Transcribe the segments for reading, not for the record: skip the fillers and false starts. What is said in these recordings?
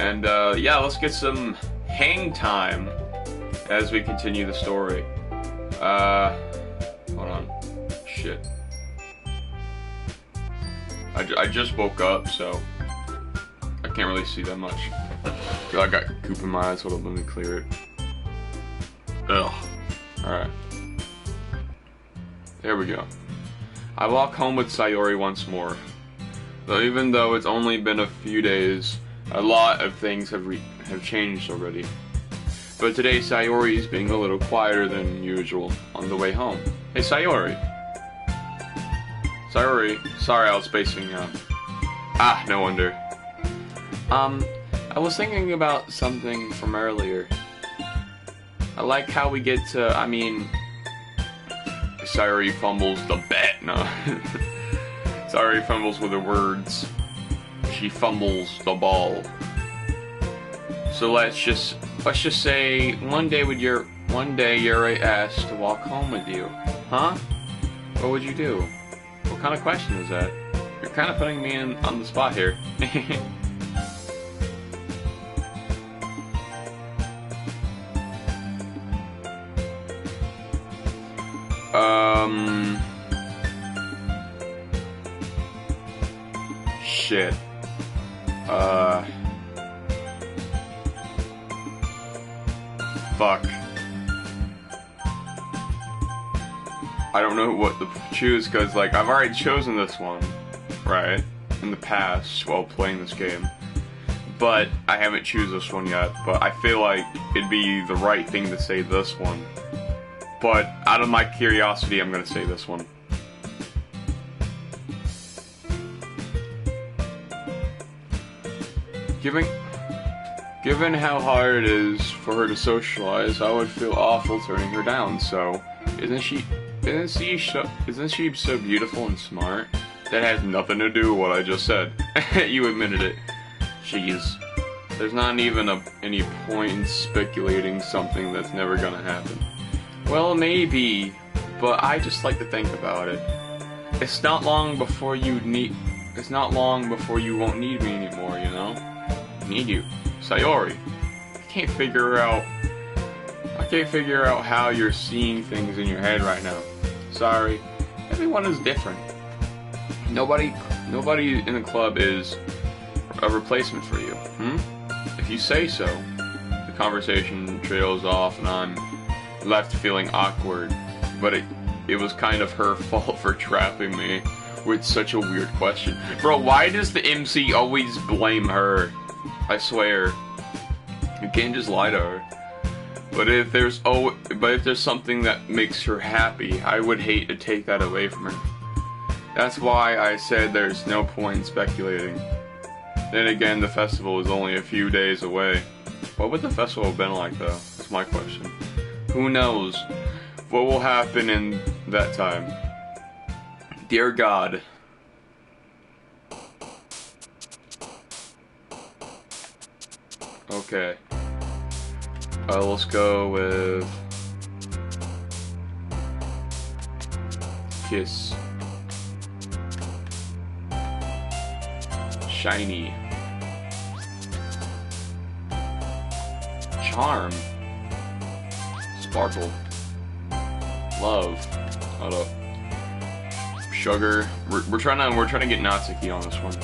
And yeah, let's get some hang time as we continue the story. Hold on. Shit. I just woke up, so I can't really see that much. I got goop in my eyes, so let me clear it. Ugh. Alright. There we go. I walk home with Sayori once more. Though even though it's only been a few days, a lot of things have changed already. But today Sayori is being a little quieter than usual on the way home. Hey Sayori! Sayori, sorry I was spacing out. Ah, no wonder. I was thinking about something from earlier. I like how we get to, Sayori fumbles the bet, no. Sayori fumbles with her words. She fumbles the ball. So let's just say one day Yuri asked to walk home with you. Huh? What would you do? What kind of question is that? You're kind of putting me on the spot here. Shit. Fuck. I don't know what to choose, because, like, I've already chosen this one, right? In the past, while playing this game. But I haven't chosen this one yet, but I feel like it'd be the right thing to say this one. But out of my curiosity, I'm gonna say this one. Given how hard it is for her to socialize, I would feel awful turning her down. So, isn't she so beautiful and smart? That has nothing to do with what I just said. You admitted it. Jeez. There's not even any point in speculating something that's never gonna happen. Well, maybe, but I just like to think about it. It's not long before you won't need me anymore, you know? I need you. Sayori. I can't figure out how you're seeing things in your head right now. Sorry. Everyone is different. Nobody in the club is a replacement for you. If you say so. The conversation trails off and I'm left feeling awkward, but it was kind of her fault for trapping me with such a weird question. Bro, why does the MC always blame her? I swear. You can't just lie to her. But if there's something that makes her happy, I would hate to take that away from her. That's why I said there's no point in speculating. Then again, the festival is only a few days away. What would the festival have been like, though? That's my question. Who knows what will happen in that time? Dear God. Okay. Let's go with kiss. Shiny. Charm. Sparkle. Love. Hold up. Sugar. We're trying to get Natsuki on this one.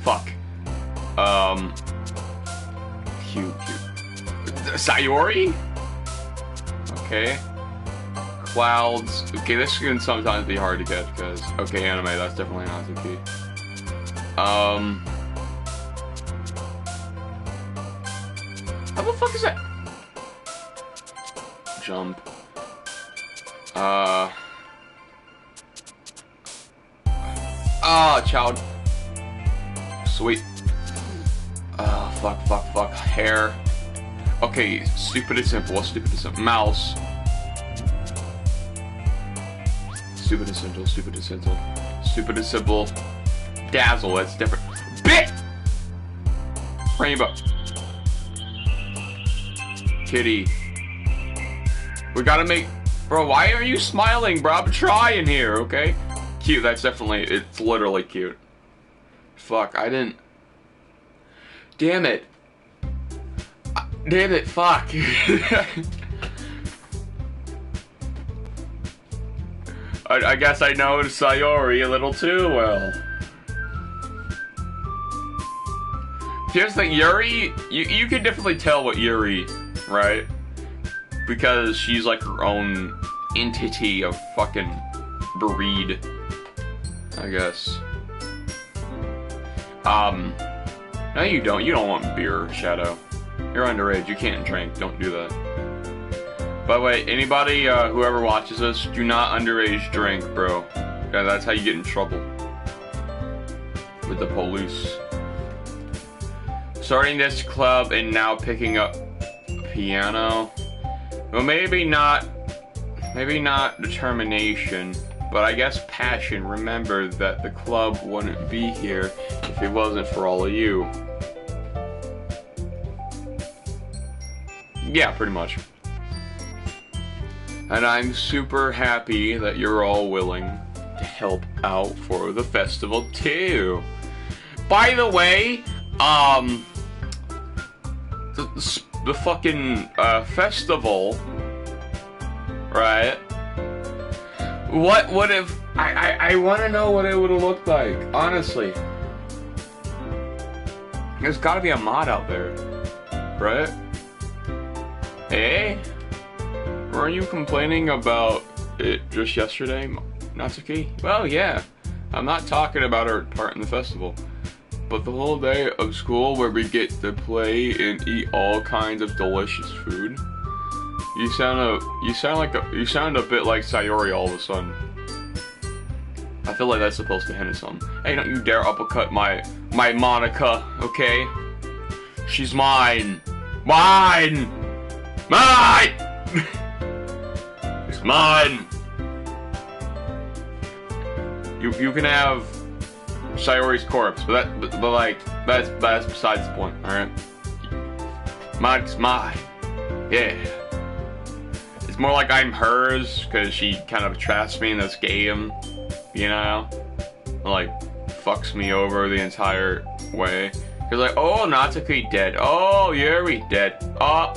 Fuck. Cute. Sayori? Okay. Clouds. Okay, this can sometimes be hard to get because okay, anime, that's definitely Natsuki. How the fuck is that? Jump. Child. Sweet. Fuck. Hair. Okay, stupid and simple. What's stupid and simple? Mouse. Stupid and simple. Dazzle, that's different. Bit! Rainbow. Kitty. We gotta make... Bro, why are you smiling, bro? I'm trying here, okay? Cute, that's definitely... It's literally cute. Fuck, I didn't... Damn it. Damn it, fuck. I guess I know Sayori a little too well. Here's the thing, Yuri, you can definitely tell what Yuri, right? Because she's like her own entity of fucking breed, I guess. No you don't. You don't want beer, Shadow. You're underage. You can't drink. Don't do that. By the way, anybody, whoever watches this, do not underage drink, bro. Yeah, that's how you get in trouble. With the police. Starting this club and now picking up piano. Well, maybe not determination, but I guess passion. Remember that the club wouldn't be here if it wasn't for all of you. Yeah, pretty much. And I'm super happy that you're all willing to help out for the festival too. By the way, the fucking festival, right? What if I want to know what it would have looked like, honestly. There's got to be a mod out there, right? Hey, weren't you complaining about it just yesterday, Natsuki? Well, yeah. I'm not talking about our part in the festival, but the whole day of school where we get to play and eat all kinds of delicious food. You sound a bit like Sayori all of a sudden. I feel like that's supposed to hint at something. Hey, don't you dare uppercut my Monica, okay? She's mine. Mine! Mine! It's mine! You can have Sayori's corpse, but that's besides the point, alright? Mine's mine. Yeah. It's more like I'm hers, because she kind of traps me in this game, you know? Like, fucks me over the entire way. Cause like, oh, Natsuki dead. Oh, Yuri dead. Oh.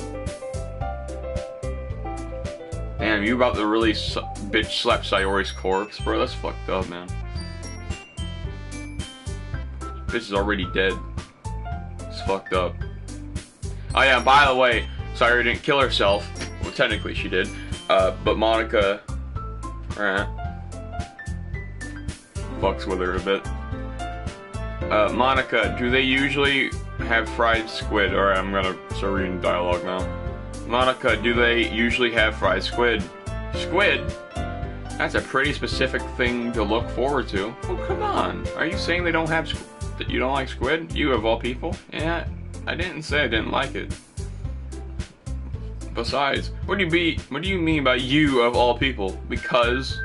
Damn, you about to really bitch slap Sayori's corpse, bro? That's fucked up, man. Bitch is already dead. It's fucked up. Oh yeah, by the way, Sayori didn't kill herself. Well, technically she did. But Monica, fucks with her a bit. Monica, do they usually have fried squid? Alright, I'm gonna start reading dialogue now. Monica, do they usually have fried squid? Squid? That's a pretty specific thing to look forward to. Oh, come on. Are you saying they don't have that you don't like squid? You of all people? Yeah, I didn't say I didn't like it. Besides, what do you mean by you of all people? Because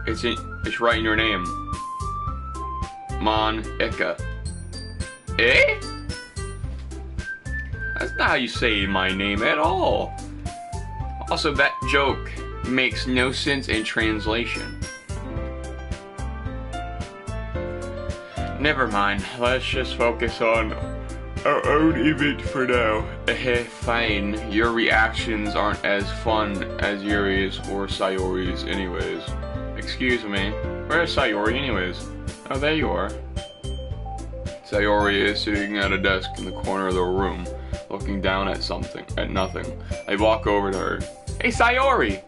it's right in your name. Monica. Eh? That's not how you say my name at all. Also, that joke makes no sense in translation. Never mind. Let's just focus on our own event for now. Fine. Your reactions aren't as fun as Yuri's or Sayori's anyways. Excuse me. Where's Sayori anyways? Oh, there you are. Sayori is sitting at a desk in the corner of the room, looking down at nothing. I walk over to her. Hey, Sayori!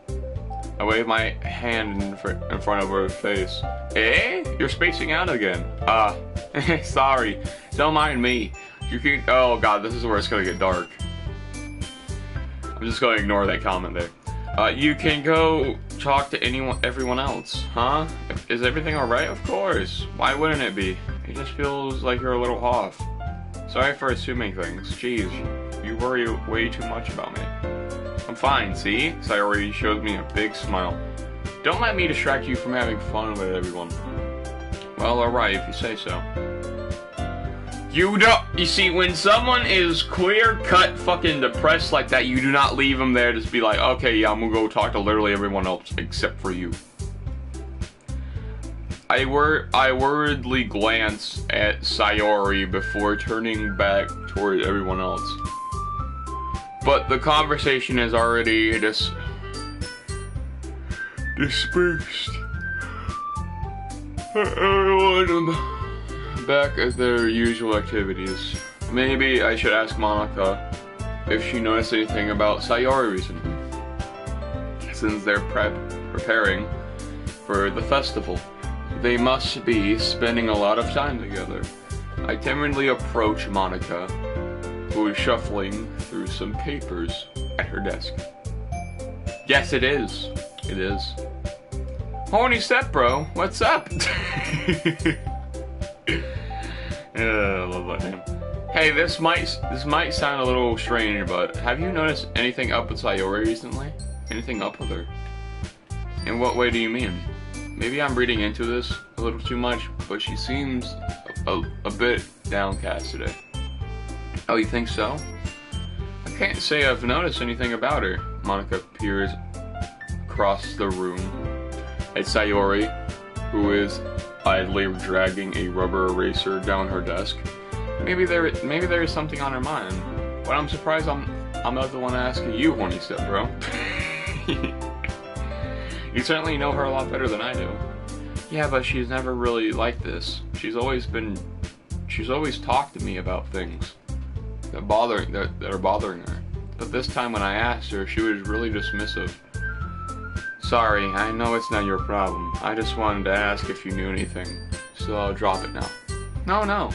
I wave my hand in front of her face. Eh? You're spacing out again. Sorry. Don't mind me. You can. Oh god, this is where it's gonna get dark. I'm just gonna ignore that comment there. You can go talk to everyone else, huh? Is everything alright? Of course. Why wouldn't it be? It just feels like you're a little off. Sorry for assuming things. Jeez, you worry way too much about me. I'm fine, see? Sayori shows me a big smile. Don't let me distract you from having fun with everyone. Well, alright, if you say so. You see, when someone is clear-cut fucking depressed like that, you do not leave them there to be like, okay, yeah, I'm gonna go talk to literally everyone else except for you. I worriedly glance at Sayori before turning back toward everyone else. But the conversation is already dispersed. Everyone back at their usual activities. Maybe I should ask Monica if she noticed anything about Sayori recently, since they're preparing for the festival. They must be spending a lot of time together. I timidly approach Monica, who is shuffling through some papers at her desk. Yes, it is. It is. Horny step, bro. What's up? Yeah, I love that name. Hey, this might sound a little strange, but have you noticed anything up with Sayori recently? Anything up with her? In what way do you mean? Maybe I'm reading into this a little too much, but she seems a bit downcast today. Oh, you think so? I can't say I've noticed anything about her. Monica peers across the room at Sayori, who is idly dragging a rubber eraser down her desk. Maybe there is something on her mind. But I'm surprised I'm not the one asking you, horny step bro. You certainly know her a lot better than I do. Yeah, but she's never really like this. She's always talked to me about things that are bothering her. But this time when I asked her, she was really dismissive. Sorry, I know it's not your problem. I just wanted to ask if you knew anything, so I'll drop it now. No.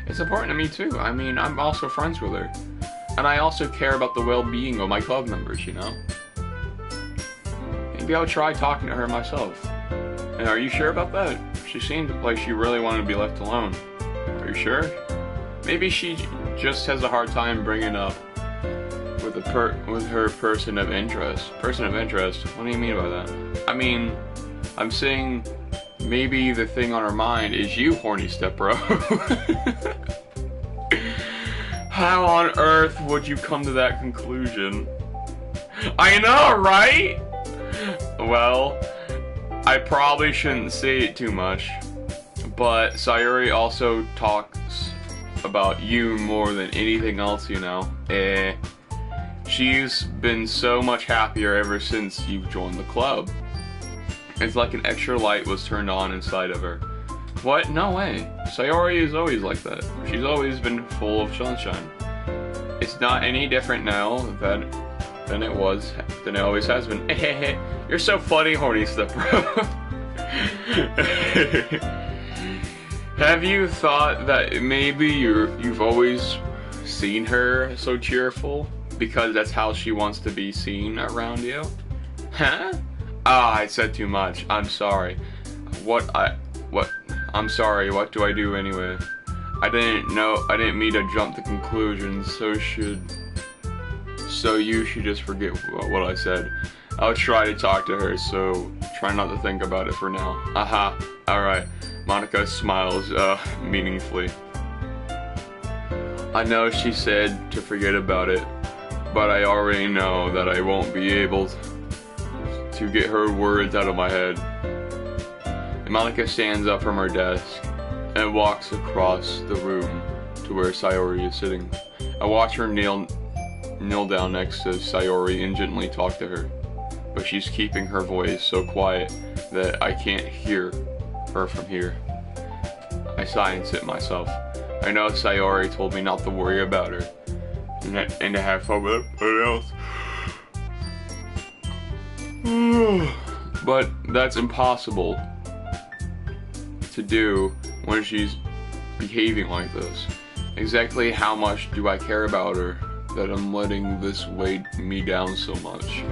It's important to me too. I mean, I'm also friends with her. And I also care about the well-being of my club members, you know? Maybe I'll try talking to her myself. And are you sure about that? She seemed like she really wanted to be left alone. Are you sure? Maybe she just has a hard time bringing up with her person of interest. Person of interest? What do you mean by that? I mean, I'm saying maybe the thing on her mind is you, horny step bro. How on earth would you come to that conclusion? I know, right? Well, I probably shouldn't say it too much, but Sayori also talks about you more than anything else, you know. She's been so much happier ever since you've joined the club. It's like an extra light was turned on inside of her. What? No way. Sayori is always like that. She's always been full of sunshine. It's not any different now than it always has been. You're so funny, horny stuff, bro. Have you thought that maybe you've always seen her so cheerful because that's how she wants to be seen around you? Huh? I said too much. I'm sorry. I'm sorry, what do I do anyway? I didn't mean to jump to conclusions, so you should just forget what I said. I'll try to talk to her, so try not to think about it for now. Aha, alright. Monica smiles, meaningfully. I know she said to forget about it, but I already know that I won't be able to get her words out of my head. And Monica stands up from her desk and walks across the room to where Sayori is sitting. I watch her kneel down next to Sayori and gently talk to her, but she's keeping her voice so quiet that I can't hear her from here. I sigh and sit myself. I know Sayori told me not to worry about her and to have fun with everybody else. But that's impossible to do when she's behaving like this. Exactly how much do I care about her that I'm letting this weigh me down so much?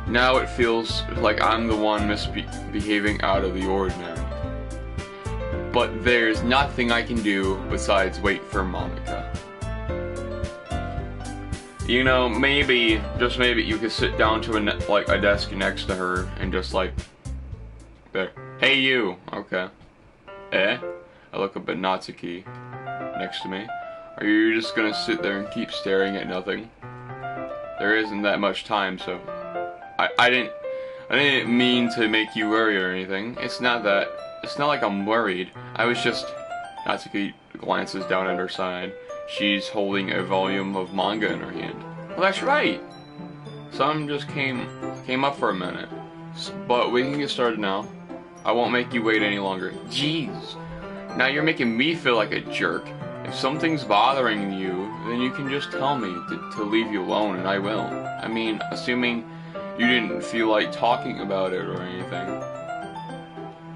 Now it feels like I'm the one misbehaving out of the ordinary. But there's nothing I can do besides wait for Monica. You know, maybe, just maybe, you could sit down to a desk next to her and just like, there. Hey you! Okay. I look up at Natsuki next to me. Are you just gonna sit there and keep staring at nothing? There isn't that much time, so I didn't mean to make you worry or anything. It's not that it's not like I'm worried. I was just... Natsuki glances down at her side. She's holding a volume of manga in her hand. Well, that's right! Some just came up for a minute. But we can get started now. I won't make you wait any longer. Jeez. Now you're making me feel like a jerk. If something's bothering you, then you can just tell me to leave you alone, and I will. I mean, assuming you didn't feel like talking about it or anything.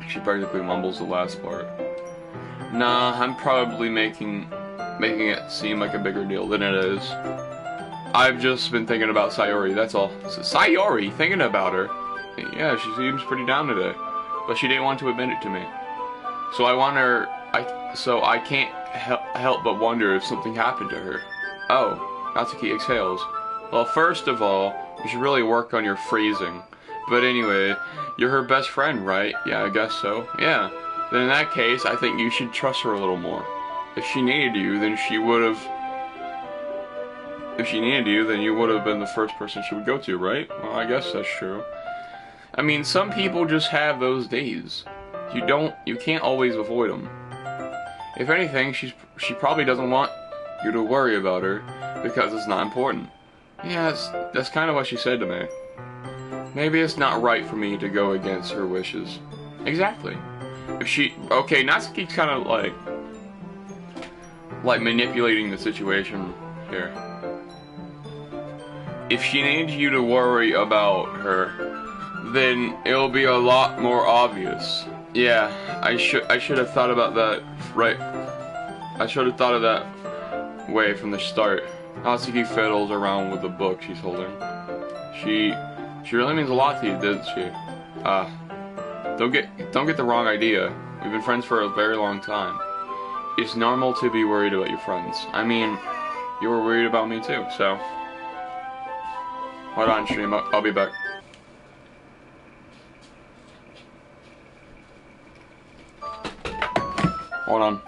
She practically mumbles the last part. Nah, I'm probably making it seem like a bigger deal than it is. I've just been thinking about Sayori, that's all. Sayori? Thinking about her? Yeah, she seems pretty down today. But she didn't want to admit it to me. So I can't help but wonder if something happened to her. Oh, Natsuki exhales. Well, first of all, you should really work on your phrasing. But anyway, you're her best friend, right? Yeah, I guess so. Yeah. Then in that case, I think you should trust her a little more. If she needed you, then you would have been the first person she would go to, right? Well, I guess that's true. I mean, some people just have those days. You can't always avoid them. If anything, she probably doesn't want you to worry about her because it's not important. Yeah, that's kind of what she said to me. Maybe it's not right for me to go against her wishes. Exactly. Okay, Natsuki's kind of like manipulating the situation here. If she needs you to worry about her, then it'll be a lot more obvious. Yeah, I should have thought about that, right? I should have thought of that way from the start. Natsuki fiddles around with the book she's holding. She really means a lot to you, doesn't she? Don't get the wrong idea. We've been friends for a very long time. It's normal to be worried about your friends. I mean, you were worried about me too, so... Hold on, stream. I'll be back. Hold on.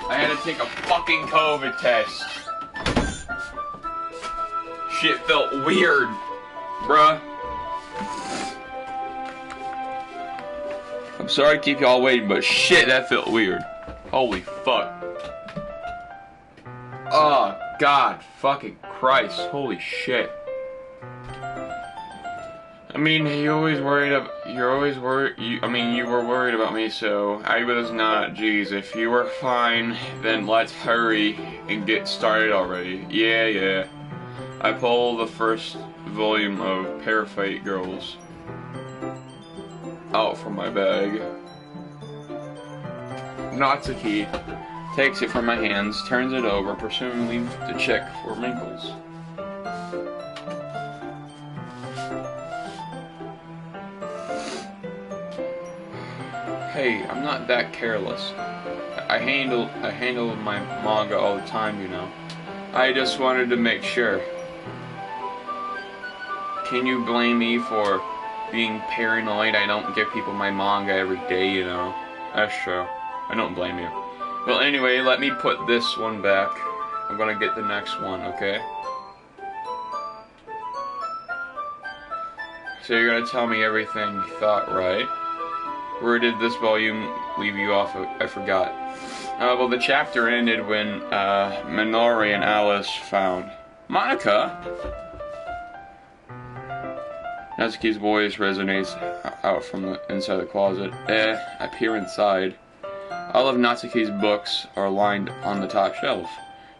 I had to take a fucking COVID test. Shit felt weird, bruh. I'm sorry to keep y'all waiting, but shit, that felt weird. Holy fuck. Oh, God, fucking Christ, holy shit. I mean, you were worried about me, so I was not. Jeez, if you were fine, then let's hurry and get started already. Yeah. I pulled the first volume of Parafight Girls out from my bag. Natsuki takes it from my hands, turns it over, presumably to check for wrinkles. Hey, I'm not that careless. I handle my manga all the time, you know. I just wanted to make sure. Can you blame me for being paranoid? I don't give people my manga every day, you know. That's true. I don't blame you. Well, anyway, let me put this one back. I'm gonna get the next one, okay? So you're gonna tell me everything you thought, right? Where did this volume leave you off? I forgot. Well, the chapter ended when Minori and Alice found Monica. Natsuki's voice resonates out from the inside the closet. I peer inside. All of Natsuki's books are lined on the top shelf.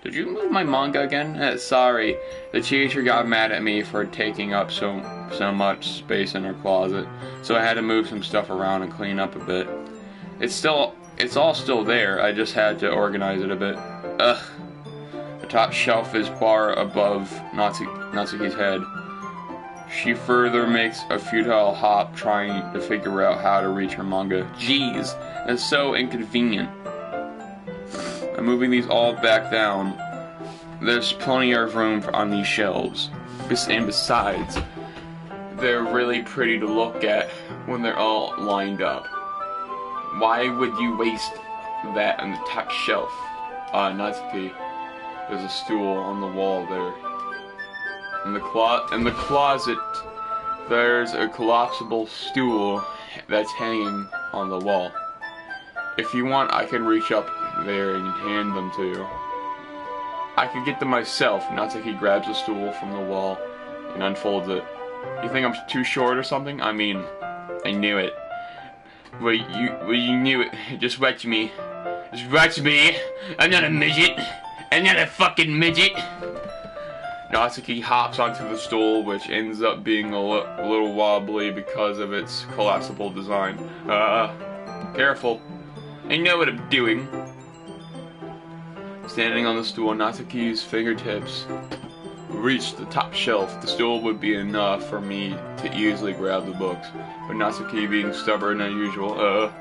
Did you move my manga again? Sorry, the teacher got mad at me for taking up so much space in her closet, so I had to move some stuff around and clean up a bit. It's all still there, I just had to organize it a bit. Ugh. The top shelf is far above Natsuki's head. She further makes a futile hop trying to figure out how to reach her manga. Jeez, that's so inconvenient. I'm moving these all back down. There's plenty of room on these shelves. And besides, they're really pretty to look at when they're all lined up. Why would you waste that on the top shelf, Natsuki? There's a stool on the wall there. In the closet, there's a collapsible stool that's hanging on the wall. If you want, I can reach up there and hand them to you. I could get them myself. Natsuki grabs a stool from the wall and unfolds it. You think I'm too short or something? I mean, I knew it. Well, you knew it. Just watch me. Just watch me. I'm not a midget. I'm not a fucking midget. Natsuki hops onto the stool, which ends up being a little wobbly because of its collapsible design. Careful. I know what I'm doing. Standing on the stool, Natsuki's fingertips reach the top shelf. The stool would be enough for me to easily grab the books, but Natsuki, being stubborn as usual,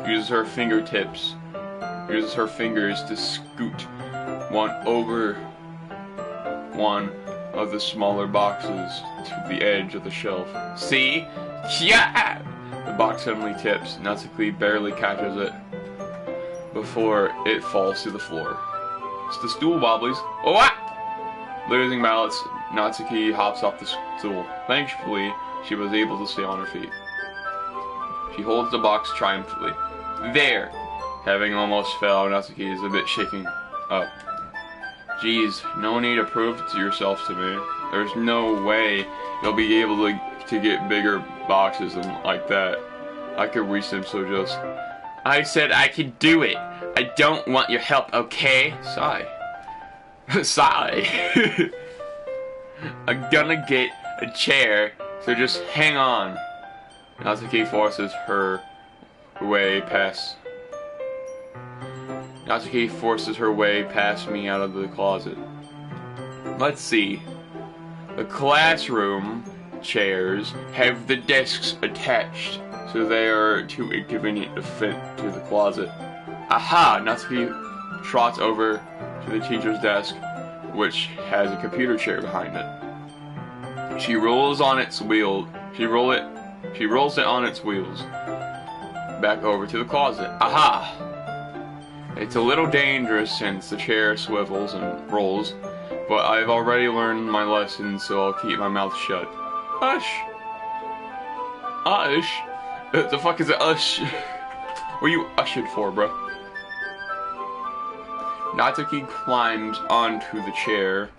uses her fingers to scoot one over one of the smaller boxes to the edge of the shelf. See? Yeah! The box suddenly tips. Natsuki barely catches it before it falls to the floor. It's the stool wobblies. Oh, what? Losing balance, Natsuki hops off the stool. Thankfully, she was able to stay on her feet. She holds the box triumphantly. There! Having almost fell, Natsuki is a bit shaken up. Geez, no need to prove it to yourself to me. There's no way you'll be able to get bigger boxes than like that. I could reach them, so just... I said I could do it. I don't want your help, okay? Sigh. Sigh. I'm gonna get a chair, so just hang on. Natsuki forces her way past me out of the closet. Let's see. The classroom chairs have the desks attached, so they are too inconvenient to fit to the closet. Aha! Natsuki trots over to the teacher's desk, which has a computer chair behind it. She rolls on its wheel. She rolls it on its wheels back over to the closet. Aha! It's a little dangerous since the chair swivels and rolls, but I've already learned my lesson, so I'll keep my mouth shut. Ush! Ush? The fuck is it, ush? What are you ushered for, bro? Natsuki climbs onto the chair,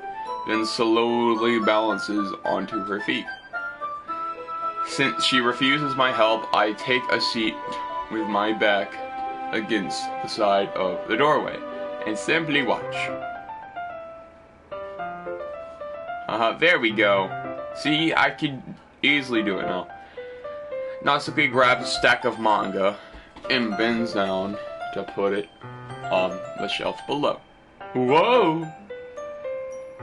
then slowly balances onto her feet. Since she refuses my help, I take a seat with my back against the side of the doorway and simply watch. There we go. See, I could easily do it now. Natsuki grabs a stack of manga and bends down to put it on the shelf below. Whoa!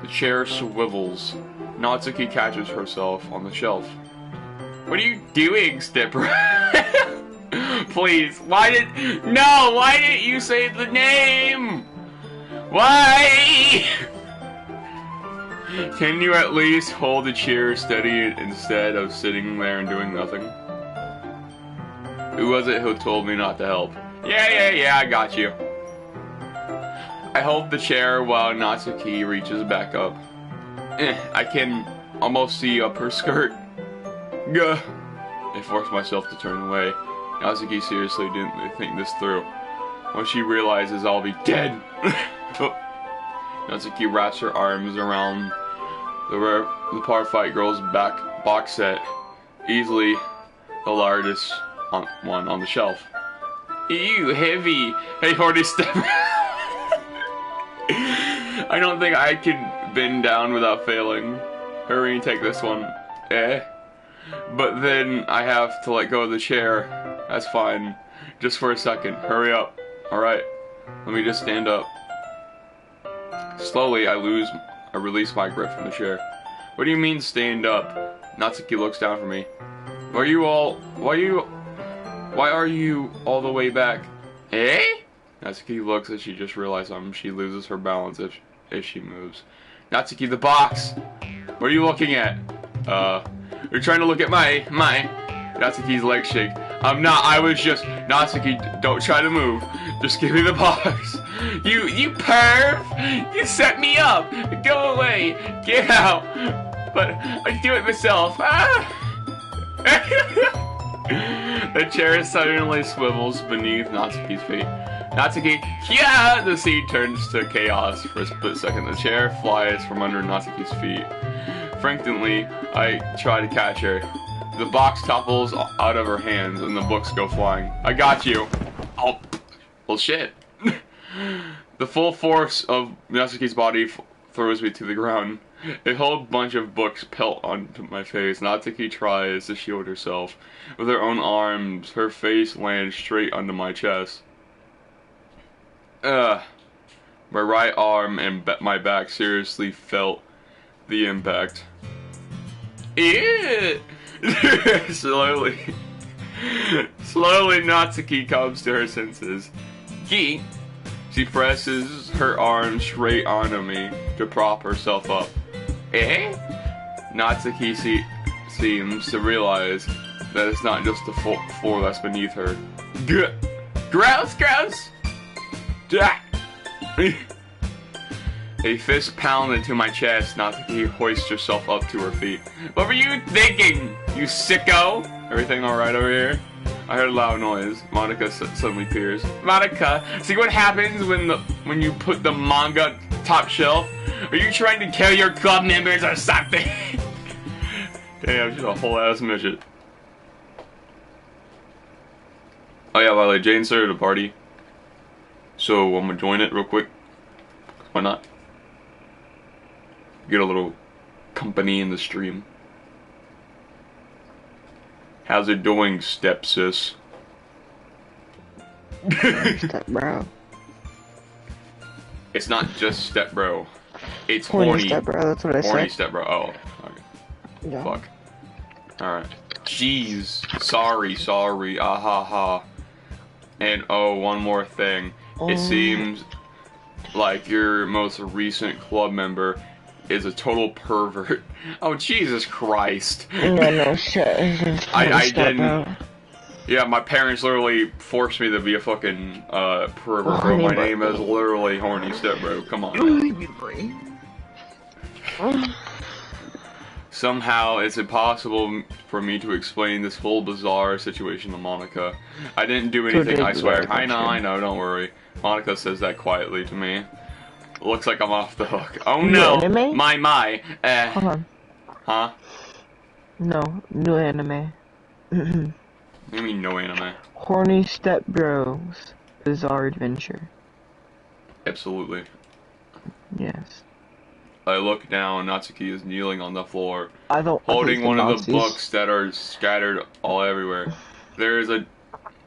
The chair swivels. Natsuki catches herself on the shelf. What are you doing, Stipper? Please, why didn't you say the name? Why? Can you at least hold the chair steady instead of sitting there and doing nothing? Who was it who told me not to help? Yeah, I got you. I hold the chair while Natsuki reaches back up. I can almost see up her skirt. Gah. I force myself to turn away. Natsuki seriously didn't think this through. When she realizes I'll be dead. Natsuki wraps her arms around the Par Fight Girls box set, easily the largest one on the shelf. Ew, heavy. Hey, Horty Step. I don't think I can bend down without failing. Hurry and take this one. But then I have to let go of the chair. That's fine. Just for a second. Hurry up. Alright. Let me just stand up. Slowly, I release my grip from the chair. What do you mean, stand up? Natsuki looks down for me. Why are you all the way back? Eh? Natsuki looks as she just realized something. She loses her balance if she moves. Natsuki, the box! What are you looking at? You're trying to look at my... Natsuki's legs shake. I'm not, I was just... Natsuki, don't try to move. Just give me the bars. You perv! You set me up! Go away! Get out! But I do it myself. Ah! The chair suddenly swivels beneath Natsuki's feet. Natsuki, yeah! The scene turns to chaos for a split second. The chair flies from under Natsuki's feet. Frantically, I try to catch her. The box topples out of her hands and the books go flying. I got you. Oh, well shit. The full force of Natsuki's body throws me to the ground. A whole bunch of books pelt onto my face. Natsuki tries to shield herself. With her own arms, her face lands straight onto my chest. My right arm and my back seriously felt the impact. Ew! Slowly, Natsuki comes to her senses. She presses her arm straight onto me to prop herself up. Eh? Natsuki seems to realize that it's not just the floor that's beneath her. Gross! A fist pounded to my chest. Natsuki hoists herself up to her feet. What were you thinking, you sicko? Everything alright over here? I heard a loud noise. Monica suddenly appears. Monica, see what happens when you put the manga top shelf? Are you trying to kill your club members or something? Damn, she's a whole ass midget. Oh yeah, by the way, Jane started a party. So I'm gonna join it real quick. Why not? Get a little company in the stream. How's it doing, stepsis? Step bro. It's not just step bro. It's Horny horny. step bro, that's what I said. Horny step bro. Oh, okay. Yeah. Fuck. Alright. Jeez. Sorry. Ah ha ha. And oh, one more thing. It seems like your most recent club member is a total pervert. Oh, Jesus Christ. No shit. I didn't. Bro. Yeah, my parents literally forced me to be a fucking pervert, bro. My name is literally Horny Step Bro. Come on. Somehow, it's impossible for me to explain this whole bizarre situation to Monica. I didn't do anything, I swear. I know, don't worry. Monica says that quietly to me. Looks like I'm off the hook. Oh no! My. Hold on. Huh? No, new anime. What do you mean, no anime? Horny Step Bros Bizarre Adventure. Absolutely. Yes. I look down, Natsuki is kneeling on the floor, holding one of the books that are scattered all everywhere. There's a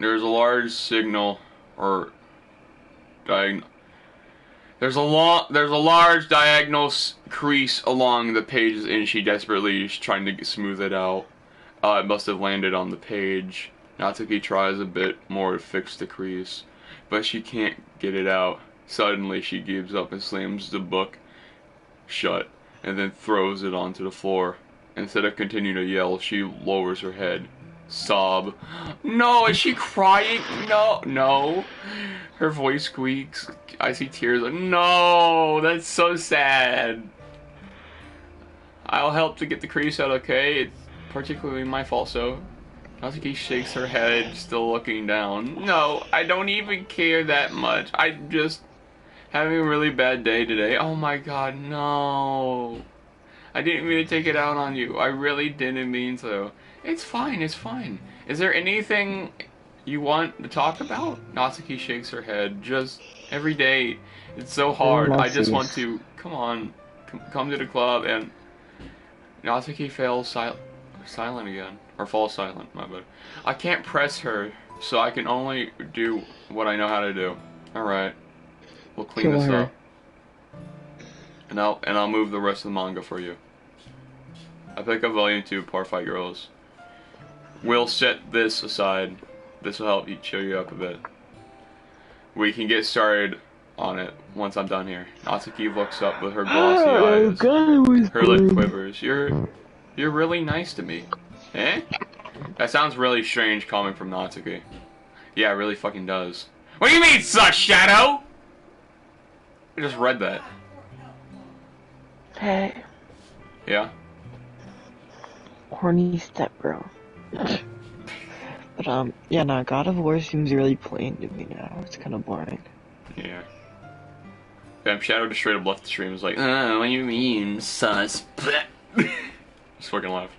large signal, or there's a large diagonal crease along the pages, and she desperately is trying to smooth it out. It must have landed on the page. Natsuki tries a bit more to fix the crease, but she can't get it out. Suddenly, she gives up and slams the book shut, and then throws it onto the floor. Instead of continuing to yell, she lowers her head. Sob. No, is she crying? No. Her voice squeaks. I see tears. No, that's so sad. I'll help to get the crease out, okay? It's particularly my fault, so. Natsuki shakes her head, still looking down. No, I don't even care that much. I'm just having a really bad day today. Oh my god, no. I didn't mean to take it out on you. I really didn't mean to. It's fine. Is there anything you want to talk about? Natsuki shakes her head. Just every day. It's so hard. I just want to, come on, come to the club. And Natsuki fails silent again. Or falls silent, my bad. I can't press her, so I can only do what I know how to do. Alright. We'll clean this up. And I'll move the rest of the manga for you. I pick up Volume 2, Par Fight Girls. We'll set this aside. This will help you cheer you up a bit. We can get started on it once I'm done here. Natsuki looks up with her glossy eyes. Her lip quivers. You're really nice to me. Eh? That sounds really strange coming from Natsuki. Yeah, it really fucking does. What do you mean, sus, Shadow? I just read that. Hey. Yeah? Horny stepbro. But, yeah, no, God of War seems really plain to me now. It's kind of boring. Yeah. Damn, Shadow just straight up left the stream. Was like, what do you mean, sus? Just fucking laughed.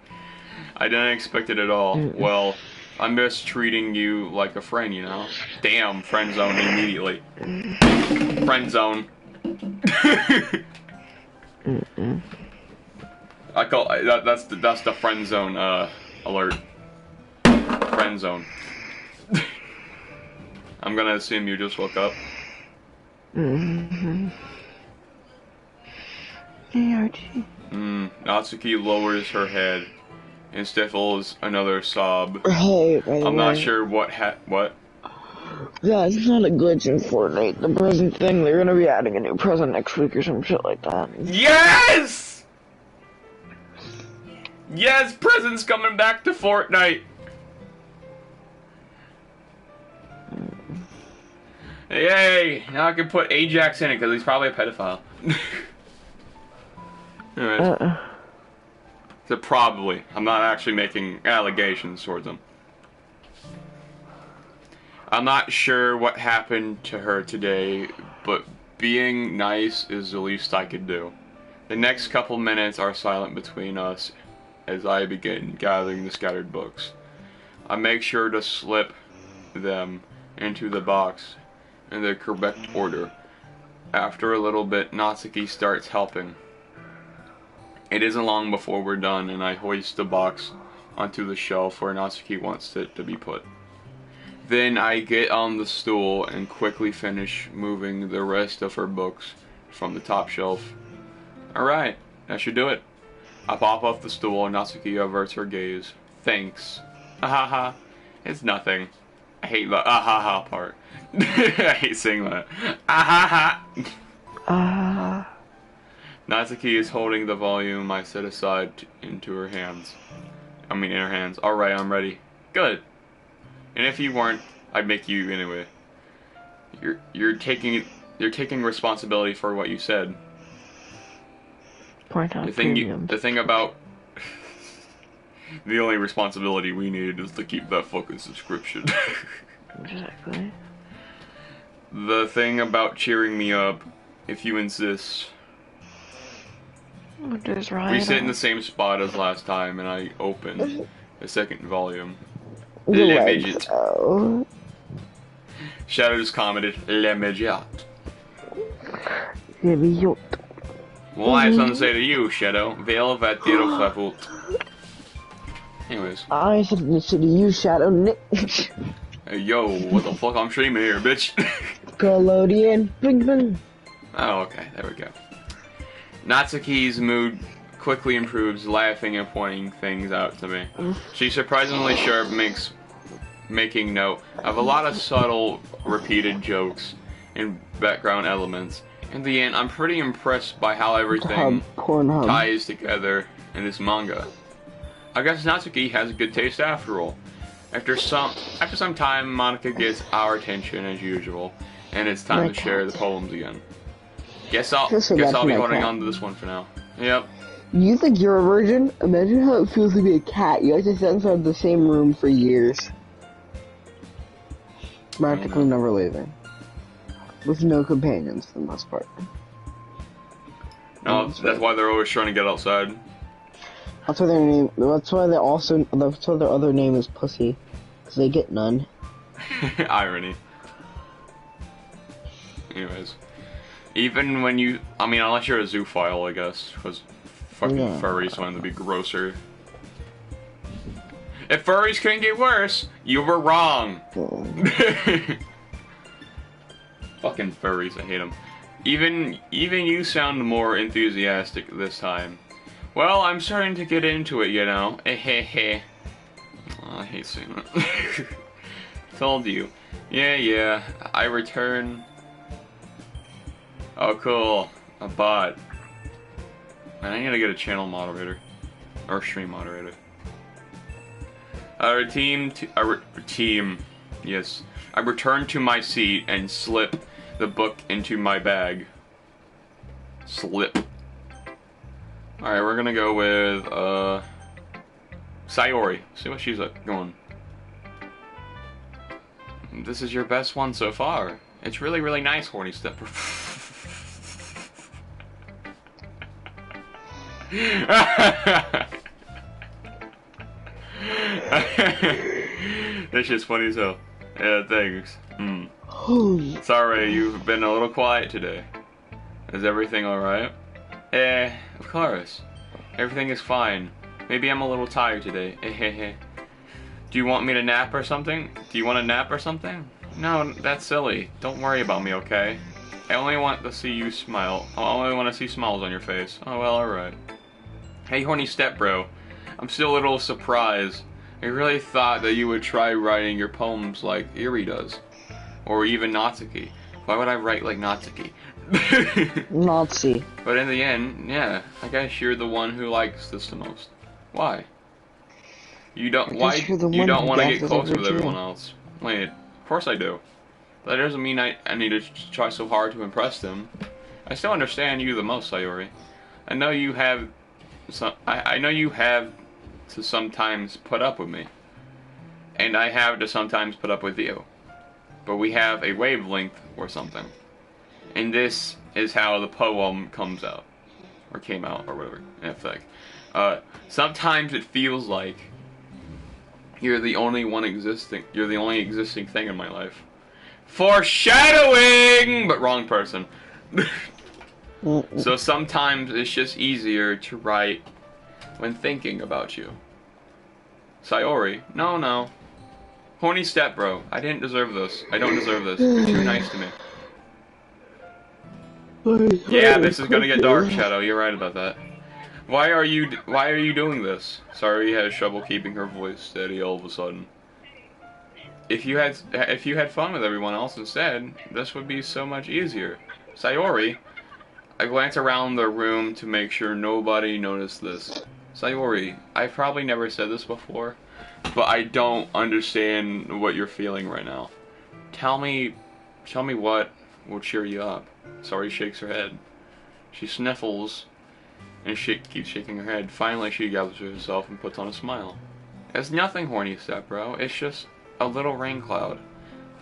I didn't expect it at all. Well, I'm just treating you like a friend, you know? Damn, friend zone immediately. Friend zone. I call that's the friend zone alert. Friend zone. I'm gonna assume you just woke up. Natsuki lowers her head and stifles another sob. Hey, by the I'm not way. sure what. Yeah, it's not a glitch in Fortnite. The present thing, they're gonna be adding a new present next week or some shit like that. Yes! Yes, presents coming back to Fortnite. Yay! Now I can put Ajax in it because he's probably a pedophile. Anyways. So probably. I'm not actually making allegations towards him. I'm not sure what happened to her today, but being nice is the least I could do. The next couple minutes are silent between us as I begin gathering the scattered books. I make sure to slip them into the box in the correct order. After a little bit, Natsuki starts helping. It isn't long before we're done, and I hoist the box onto the shelf where Natsuki wants it to be put. Then I get on the stool and quickly finish moving the rest of her books from the top shelf. Alright, that should do it. I pop off the stool and Natsuki averts her gaze. Thanks. Ahaha. It's nothing. I hate the ahaha part. I hate saying that. Ahaha. Natsuki is holding the volume I set aside into her hands. In her hands. Alright, I'm ready. Good. And if you weren't, I'd make you anyway. You're taking responsibility for what you said. Point out the thing about the only responsibility we need is to keep that fucking subscription. Exactly. The thing about cheering me up, if you insist. We sit in the same spot as last time, and I open the second volume. Le Midget. Shadow just commented, Le Midget. Le Midget. Well, I have something to say to you, Shadow. Veil va tiro favult. Anyways. I have something to say to you, Shadow. Hey, yo, what the fuck? I'm streaming here, bitch. Collodion. Bing, bing. Oh, okay. There we go. Natsuki's mood quickly improves, laughing and pointing things out to me. She's surprisingly sharp, making note of a lot of subtle, repeated jokes and background elements. In the end, I'm pretty impressed by how everything ties together in this manga. I guess Natsuki has a good taste after all. After some time, Monika gets our attention as usual, and it's time to share the poems again. Guess I'll be holding on to this one for now. Yep. You think you're a virgin? Imagine how it feels to be a cat. You guys have been inside the same room for years. Practically never leaving. With no companions for the most part. No, that's why they're always trying to get outside. That's why their other name is Pussy. Because they get none. Irony. Anyways. Even when you... unless you're a zoophile, I guess. Because fucking furries want to be grosser. If furries couldn't get worse, you were wrong. Fucking furries, I hate them. Even you sound more enthusiastic this time. Well, I'm starting to get into it, you know. Oh, I hate saying that. Told you. Yeah, I return. Oh, cool. A bot. Man, I gotta get a channel moderator. Or stream moderator. Our team, yes. I return to my seat and slip the book into my bag. Slip. Alright, we're gonna go with, Sayori. See what she's going. This is your best one so far. It's really, really nice, horny stepper. That shit's funny as hell. Yeah, thanks. Sorry, you've been a little quiet today. Is everything alright? Of course. Everything is fine. Maybe I'm a little tired today. Do you want me to nap or something? Do you want a nap or something? No, that's silly. Don't worry about me, okay? I only want to see you smile. I only want to see smiles on your face. Oh, well, alright. Hey, horny stepbro. I'm still a little surprised. I really thought that you would try writing your poems like Eri does. Or even Natsuki. Why would I write like Natsuki? Nazi. But in the end, yeah, I guess you're the one who likes this the most. Why? You don't. Why you don't want to get close with everyone else? Wait, of course I do. That doesn't mean I need to try so hard to impress them. I still understand you the most, Sayori. I know you have some. I know you have to sometimes put up with me, and I have to sometimes put up with you. But we have a wavelength or something. And this is how the poem comes out. Or came out, or whatever, in effect. Sometimes it feels like you're the only existing thing in my life. Foreshadowing! But wrong person. So sometimes it's just easier to write when thinking about you. Sayori, no. Horny stepbro, I didn't deserve this. I don't deserve this. You're too nice to me. Yeah, this is gonna get dark, Shadow. You're right about that. Why are you doing this? Sayori has trouble keeping her voice steady all of a sudden. If you had fun with everyone else instead, this would be so much easier. Sayori, I glance around the room to make sure nobody noticed this. Sayori, I've probably never said this before, but I don't understand what you're feeling right now. Tell me what will cheer you up. Sayori shakes her head. She sniffles and keeps shaking her head. Finally, she gathers herself and puts on a smile. It's nothing, horny stepbro. It's just a little rain cloud.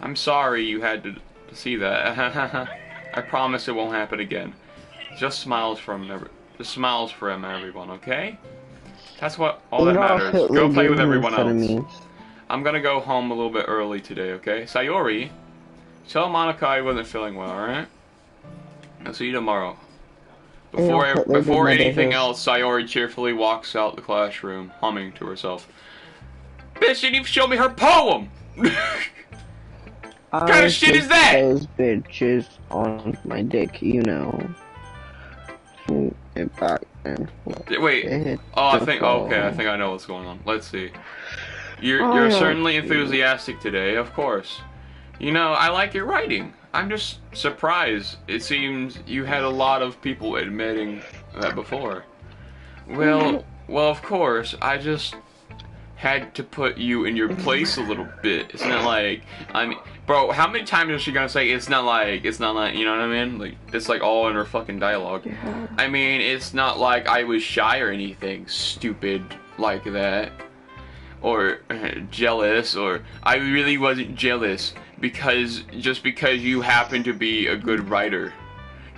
I'm sorry you had to see that. I promise it won't happen again. Just smiles from everyone, okay? That's all that matters. Go play with everyone else. I'm gonna go home a little bit early today, okay? Sayori, tell Monica I wasn't feeling well, alright? I'll see you tomorrow. Before anything else, Sayori cheerfully walks out the classroom, humming to herself. Bitch didn't even show me her poem! What kind of shit is that? Those bitches on my dick, you know. Get back and wait. I think I know what's going on. Let's see. You're certainly enthusiastic today, of course. You know, I like your writing. I'm just surprised. It seems you had a lot of people admitting that before. Well, of course, I just had to put you in your place a little bit. It's not like, bro, how many times is she gonna say it's not like, you know what I mean? Like, it's like all in her fucking dialogue. Yeah. I mean, it's not like I was shy or anything stupid like that. Or jealous, or I really wasn't jealous because you happen to be a good writer.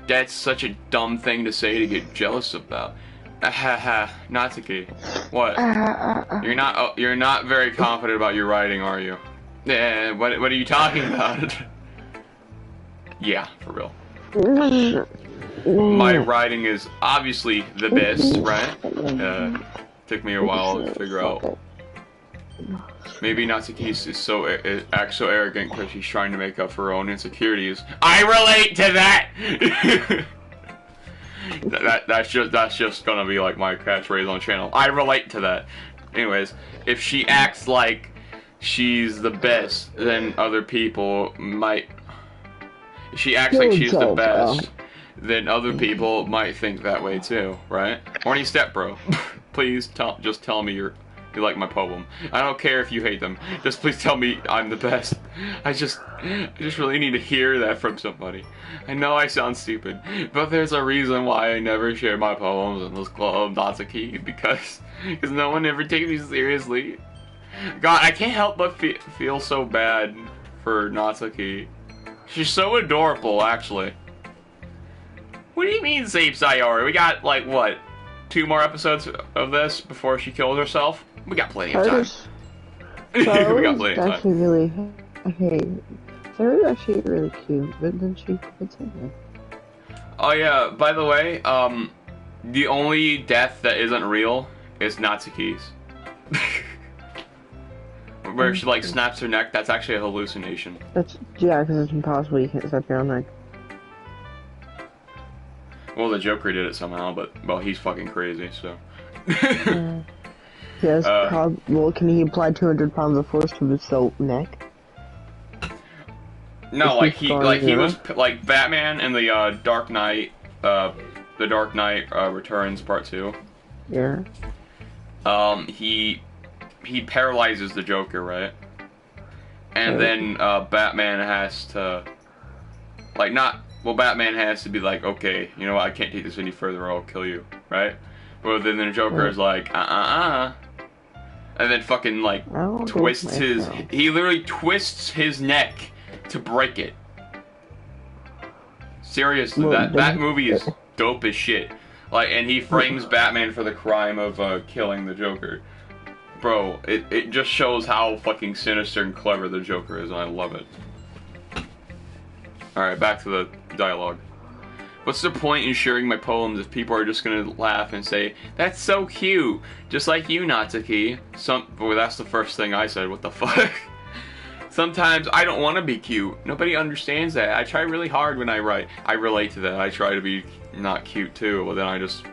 That's such a dumb thing to say to get jealous about. Natsuki, what? You're not very confident about your writing, are you? What are you talking about? Yeah, for real. My writing is obviously the best, right? Took me a while to figure out. Maybe Natsuki acts so arrogant because she's trying to make up for her own insecurities. I relate to that. That's just gonna be like my catchphrase on the channel. I relate to that. Anyways, if she acts like she's the best, then other people might. If she acts like she's the best, then other people might think that way too, right? Horny stepbro, please just tell me you like my poem. I don't care if you hate them. Just please tell me I'm the best. I just really need to hear that from somebody. I know I sound stupid, but there's a reason why I never share my poems in this club, Natsuki, because no one ever takes me seriously. God, I can't help but feel so bad for Natsuki. She's so adorable, actually. What do you mean, save Sayori? We got, like, what? 2 more episodes of this before she kills herself? We got plenty of time. We got plenty of time. Actually really, okay, Sarah's actually really cute, but then she commits it. Oh yeah, by the way, the only death that isn't real is Natsuki's. Where she, like, snaps her neck, that's actually a hallucination. Yeah, because it's impossible, you can't snap your own neck. Well, the Joker did it somehow, but, well, he's fucking crazy, so. Yes, well, can he apply 200 pounds of force to his neck? No, like he was, like, Batman in the, Dark Knight, Returns Part 2. Yeah. He paralyzes the Joker, right? And then, Batman has to, like, Batman has to be like, okay, you know what, I can't take this any further or I'll kill you, right? But then the Joker is like, and then fucking, like, twists he literally twists his neck to break it. Seriously, that movie is dope as shit. Like, and he frames Batman for the crime of, killing the Joker. Bro, it just shows how fucking sinister and clever the Joker is, and I love it. Alright, back to the dialogue. What's the point in sharing my poems if people are just gonna laugh and say, that's so cute, just like you, Natsuki? Well, that's the first thing I said, what the fuck? Sometimes I don't want to be cute. Nobody understands that. I try really hard when I write. I relate to that. I try to be not cute too, but then I just...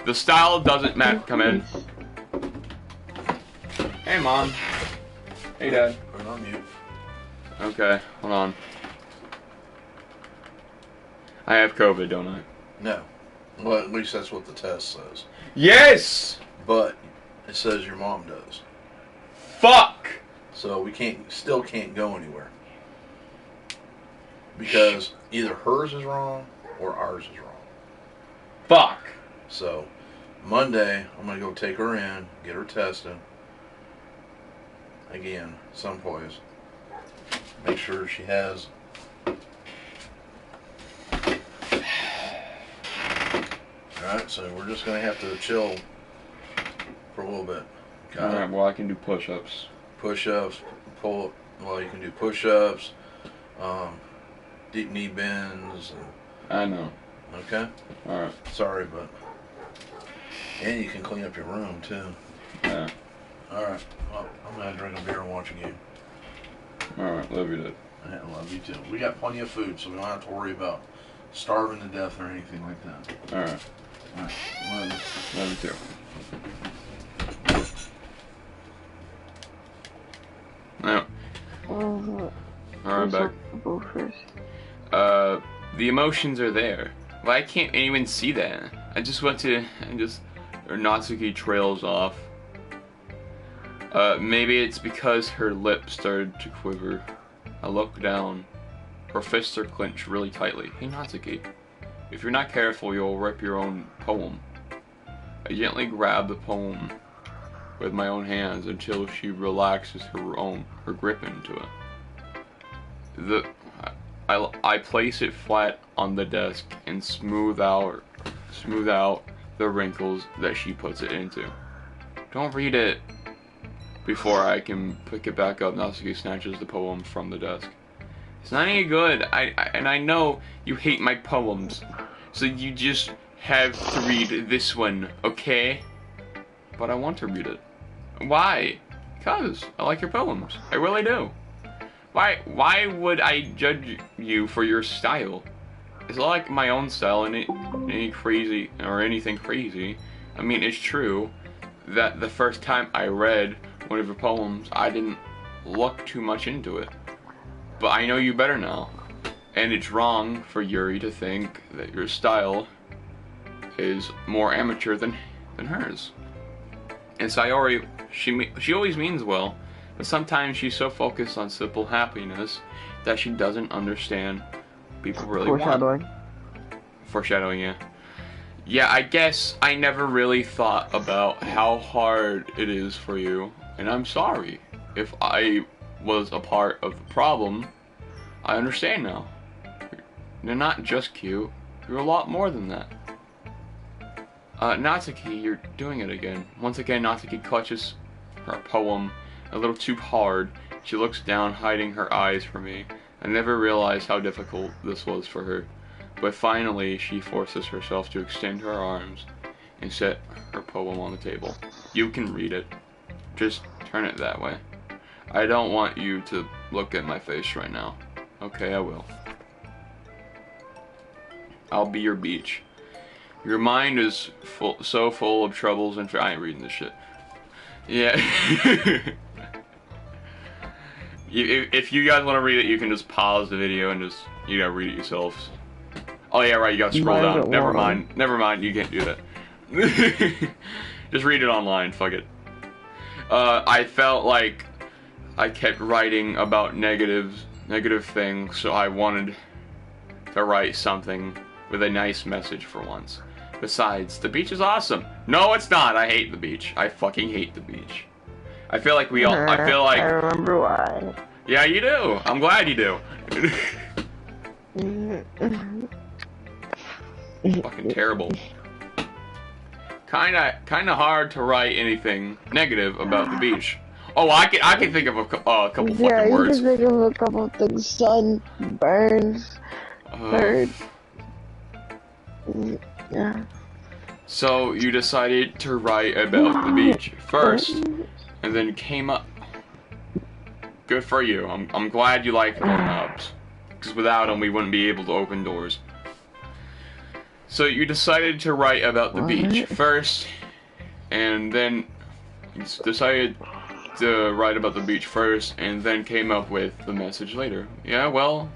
The style doesn't matter. Come in. Hey, Mom. Hey, Dad. Put it on mute. Okay, hold on. I have COVID, don't I? No. Well, at least that's what the test says. Yes! But it says your mom does. Fuck! So we still can't go anywhere. Because either hers is wrong or ours is wrong. Fuck! So Monday, I'm going to go take her in, get her tested. Again, someplace. Make sure she has... Alright, so we're just going to have to chill for a little bit. Alright, well, I can do push-ups. Push-ups, you can do push-ups, deep knee bends. I know. Okay? Alright. Sorry, but... And you can clean up your room, too. Yeah. Alright, well, I'm going to drink a beer and watch a game. Alright, love you, Dad. I love you, too. We got plenty of food, so we don't have to worry about starving to death or anything like that. Alright. Alright, Love you, too. Yeah. Alright, back. Go first. The emotions are there. Well, I can't even see that. I just went to, Natsuki trails off. Maybe it's because her lips started to quiver. I look down. Her fists are clenched really tightly. Hey, Natsuki. If you're not careful, you'll rip your own poem. I gently grab the poem with my own hands until she relaxes her grip into it. I place it flat on the desk and smooth out the wrinkles that she puts it into. Don't read it. Before I can pick it back up, Natsuki snatches the poem from the desk. It's not any good. I know you hate my poems, so you just have to read this one, okay? But I want to read it. Why? Because I like your poems. I really do. Why would I judge you for your style? It's not like my own style and any crazy or anything crazy. I mean, it's true that the first time I read one of your poems, I didn't look too much into it. But I know you better now. And it's wrong for Yuri to think that your style is more amateur than hers. And Sayori, she always means well, but sometimes she's so focused on simple happiness that she doesn't understand people really Foreshadowing. want. Foreshadowing, yeah. Yeah, I guess I never really thought about how hard it is for you, and I'm sorry. If I was a part of the problem, I understand now. You're not just cute, you're a lot more than that. Natsuki, you're doing it again. Once again, Natsuki clutches her poem a little too hard. She looks down, hiding her eyes from me. I never realized how difficult this was for her. But finally, she forces herself to extend her arms and set her poem on the table. You can read it. Just turn it that way. I don't want you to look at my face right now. Okay, I will. I'll be your beach. Your mind is so full of troubles and I ain't reading this shit. Yeah. If you guys want to read it, you can just pause the video and just, read it yourselves. Oh yeah, right, you gotta scroll down. Never mind, you can't do that. Just read it online, fuck it. I felt like I kept writing about negative things, so I wanted to write something with a nice message for once. Besides, the beach is awesome. No, it's not. I hate the beach. I fucking hate the beach. I feel like I remember why. Yeah, you do. I'm glad you do. Fucking terrible. Kinda hard to write anything negative about the beach. Oh, I can think of a couple fucking words. Yeah, you can think of a couple of things. Sun, burns, bird. Yeah. So you decided to write about the beach first, and then came up. Good for you. I'm glad you like doorknobs, because without them we wouldn't be able to open doors. So you decided to write about the beach first, and then decided to write about the beach first, and then came up with the message later. Yeah, well,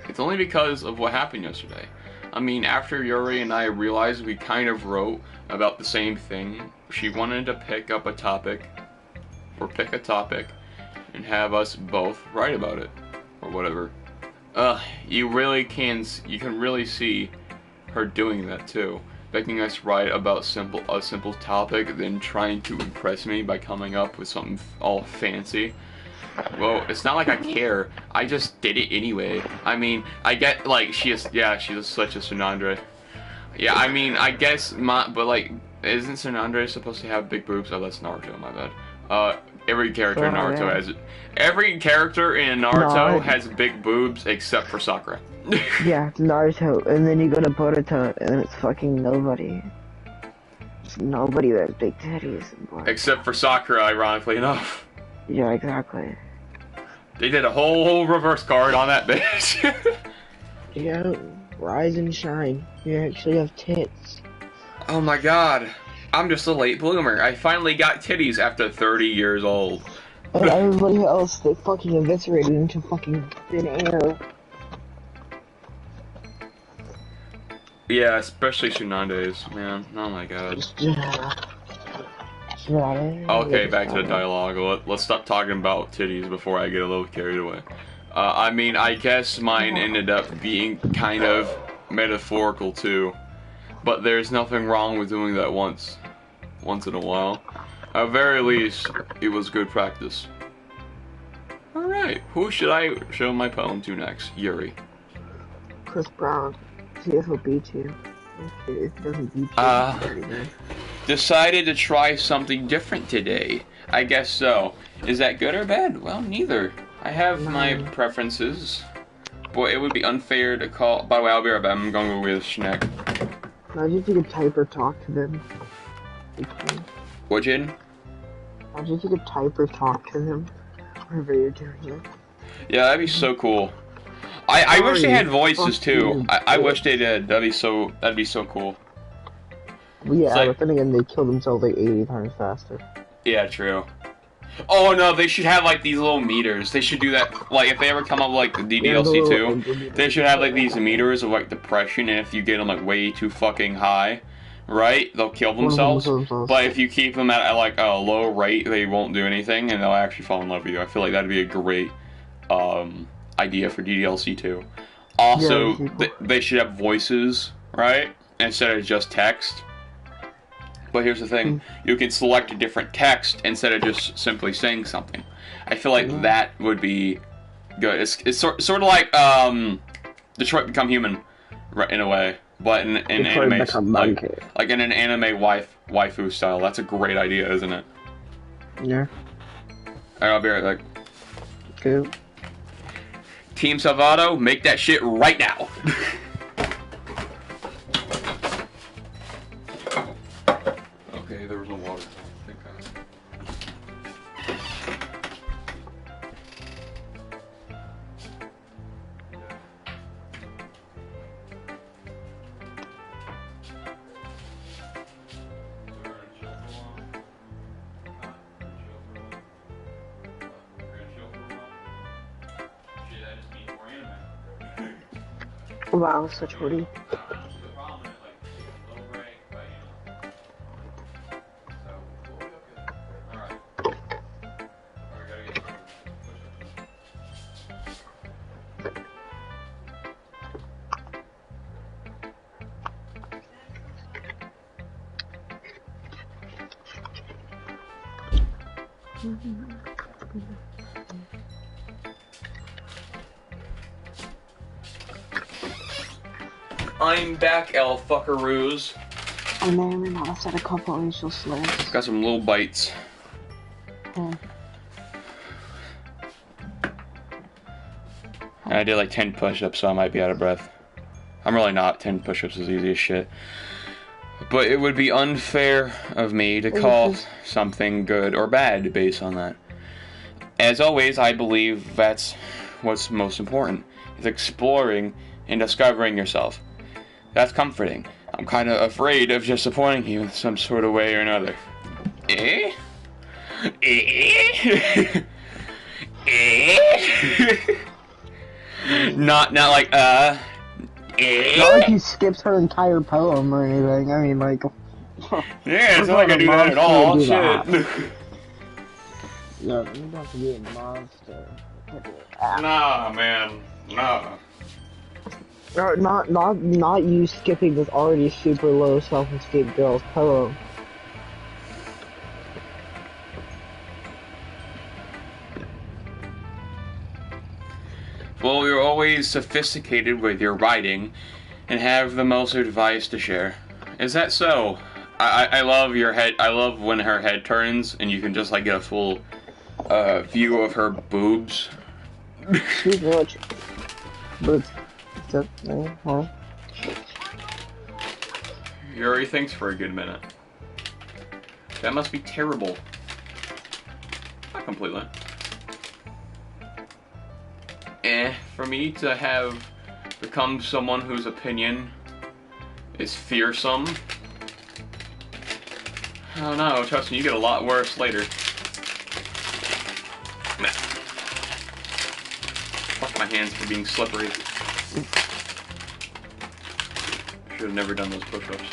it's only because of what happened yesterday. I mean, after Yuri and I realized we kind of wrote about the same thing, she wanted to pick a topic, and have us both write about it, or whatever. You can really see her doing that too, making us write about a simple topic, then trying to impress me by coming up with something all fancy. Well, it's not like I care. I just did it anyway. I mean, I get like she's such a Tsunandre. Yeah, I mean, I guess but like, isn't Tsunandre supposed to have big boobs? Oh, that's Naruto. My bad. Every character in Naruto has it. Every character in Naruto has big boobs except for Sakura. Yeah, Naruto, and then you go to Boruto, and it's fucking nobody. It's nobody that has big titties. Except for Sakura, ironically enough. Yeah, exactly. They did a whole reverse card on that bitch. Yeah, rise and shine. You actually have tits. Oh my god. I'm just a late bloomer. I finally got titties after 30 years old. And everybody else, they fucking eviscerated into fucking thin air. Yeah, especially Tsunande's, man. Oh my god. Okay, back to the dialogue. Let's stop talking about titties before I get a little carried away. I mean, I guess mine ended up being kind of metaphorical too. But there's nothing wrong with doing that once in a while. At very least, it was good practice. Alright, who should I show my poem to next? Yuri. Chris Brown. See if he'll beat you. If he doesn't beat you, decided to try something different today. I guess so. Is that good or bad? Well, neither. I have my preferences. Boy, it would be unfair to call... By the way, I'll be right back. I'm going to go with Schneck. Imagine if you could type or talk to them. What, Jaden? Imagine if you could type or talk to them whenever you're doing it. Yeah, that'd be so cool. I wish they had voices too. I wish they did. That'd be so cool. Yeah, but then again, they kill themselves like 80 times faster. Yeah, true. Oh no, they should have like these little meters. They should do that. Like if they ever come up with like the DDLC too, they should have like these meters of like depression, and if you get them like way too fucking high, right? They'll kill themselves. But if you keep them at like a low rate, they won't do anything, and they'll actually fall in love with you. I feel like that'd be a great idea for DDLC 2. Also, they should have voices, right? Instead of just text. But here's the thing, you can select a different text instead of just simply saying something. I feel like that would be good. It's sort of like Detroit Become Human, right, in a way, but in anime, like in an anime waifu style. That's a great idea, isn't it? Yeah. Alright, I'll be right back. Cool. Team Salvado, make that shit right now. Okay, there was no water. Thank God. Wow, such hoodie. I'm back, El Fuckaroos. I may or may not have said a couple racial slurs. Got some little bites. I did like 10 push-ups, so I might be out of breath. I'm really not. 10 push-ups is easy as shit. But it would be unfair of me to call something good or bad based on that. As always, I believe that's what's most important, is exploring and discovering yourself. That's comforting. I'm kind of afraid of disappointing you in some sort of way or another. Eh? Eh? Eh? Not like, eh? Not like he skips her entire poem or anything. I mean, like... Yeah, it's not like I do that at all. Shit. No, you don't have to be a monster. Nah, man. Nah. Or not you skipping this already super low self-esteem girl's poem. Well, you're always sophisticated with your writing and have the most advice to share. Is that so? I love your head. I love when her head turns and you can just like get a full view of her boobs. Boobs. Yuri thinks for a good minute. That must be terrible. Not completely. For me to have become someone whose opinion is fearsome. I don't know, trust me, you get a lot worse later. Fuck my hands for being slippery. Should have never done those push-ups.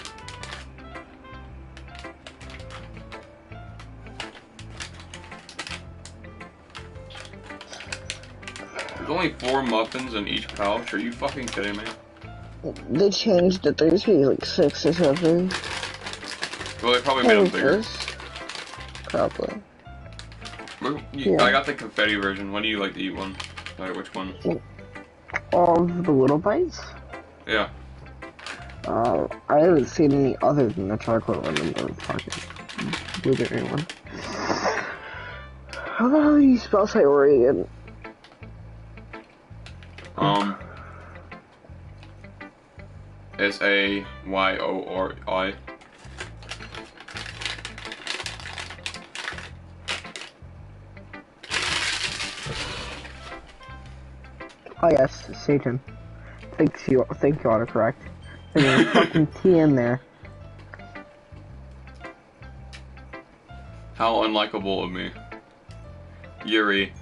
There's only 4 muffins in each pouch. Are you fucking kidding me? They changed it. There used to be like 6 or something. Well, they probably made them bigger. Probably. I got the confetti version. When do you like to eat one? Like, which one? All of the little bites? Yeah. I haven't seen any other than the chocolate one in the pocket. Blueberry one. How the hell do you spell Sayori? S-A-Y-O-R-I. Oh yes, Satan. Think you autocorrect. There's a fucking T in there. How unlikable of me. Yuri,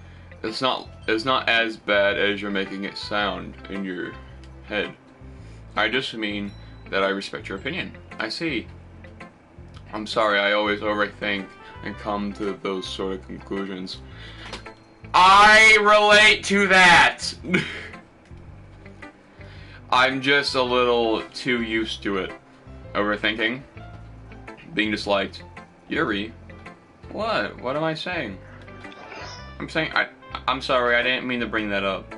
it's not as bad as you're making it sound in your head. I just mean that I respect your opinion. I see. I'm sorry, I always overthink and come to those sort of conclusions. I relate to that! I'm just a little too used to it. Overthinking. Being disliked. Yuri. What? What am I saying? I'm saying, I'm sorry, I didn't mean to bring that up.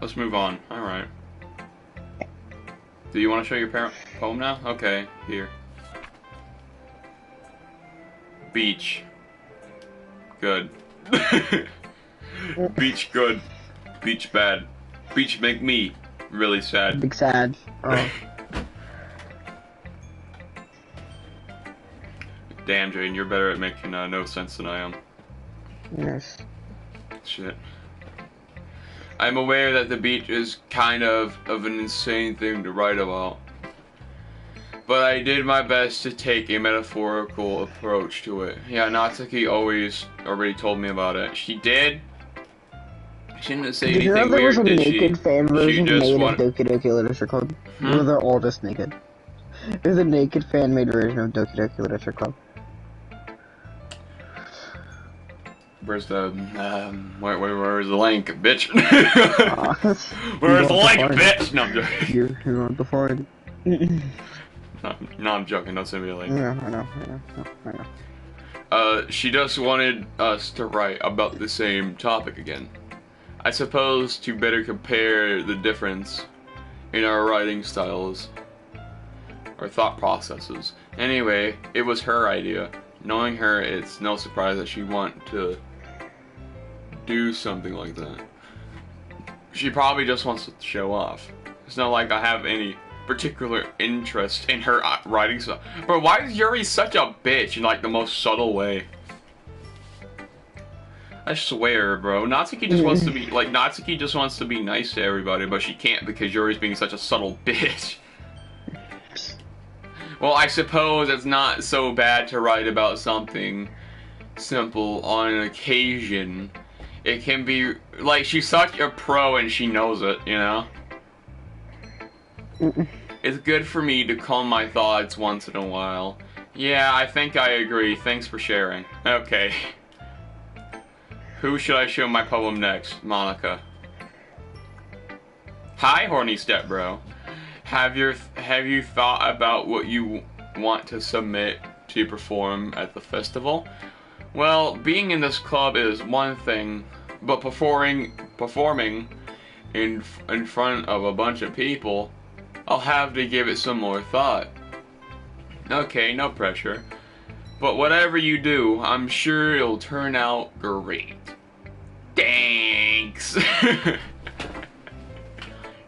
Let's move on. Alright. Do you want to show your poem now? Okay, here. Beach. Good. Beach good. Beach bad. Beach make me really sad. Big sad. Oh. Damn, Jaden, you're better at making no sense than I am. Yes. Shit. I'm aware that the beach is kind of an insane thing to write about. But I did my best to take a metaphorical approach to it. Yeah, Natsuki already told me about it. She did. She didn't say Did you know anything there was weird, a did she? naked fan version just made want- of Doki Doki Literature Club? Where they're all just naked. There's a naked fan-made version of Doki Doki Literature Club. Where's the, where's the link, bitch? You Where's the want link, to find bitch? No, I'm joking. You want to find No, I'm joking. Don't send me a link. Yeah, I know. She just wanted us to write about the same topic again. I suppose to better compare the difference in our writing styles or thought processes. Anyway, it was her idea. Knowing her, it's no surprise that she want to do something like that. She probably just wants to show off. It's not like I have any particular interest in her writing style. But why is Yuri such a bitch in like the most subtle way? I swear, bro. Natsuki just wants to be like Natsuki just wants to be nice to everybody, but she can't because Yuri's being such a subtle bitch. Well, I suppose it's not so bad to write about something simple on an occasion. It can be like she's such a pro and she knows it, you know? It's good for me to calm my thoughts once in a while. Yeah, I think I agree. Thanks for sharing. Okay. Who should I show my poem next? Monica. Hi, horny stepbro. Have you thought about what you want to submit to perform at the festival? Well, being in this club is one thing, but performing in front of a bunch of people, I'll have to give it some more thought. Okay, no pressure. But whatever you do, I'm sure it'll turn out great. Thanks.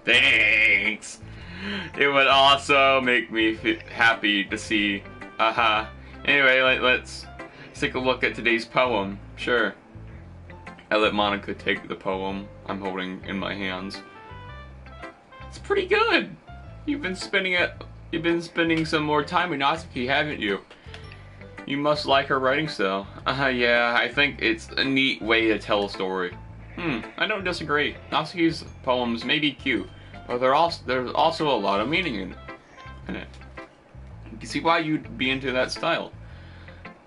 Thanks. It would also make me happy to see. Anyway, let's take a look at today's poem. Sure. I let Monica take the poem I'm holding in my hands. It's pretty good. You've been spending some more time with Natsuki, haven't you? You must like her writing style. Yeah, I think it's a neat way to tell a story. I don't disagree. Natsuki's poems may be cute, but there's also a lot of meaning in it. You can see why you'd be into that style.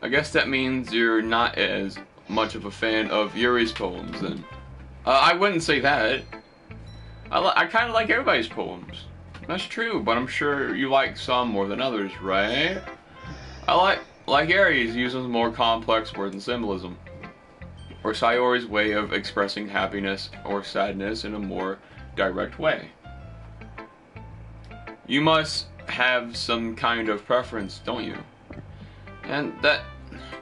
I guess that means you're not as much of a fan of Yuri's poems then. I wouldn't say that. I kind of like everybody's poems. That's true, but I'm sure you like some more than others, right? I like Aries uses more complex words and symbolism. Or Sayori's way of expressing happiness or sadness in a more direct way. You must have some kind of preference, don't you? And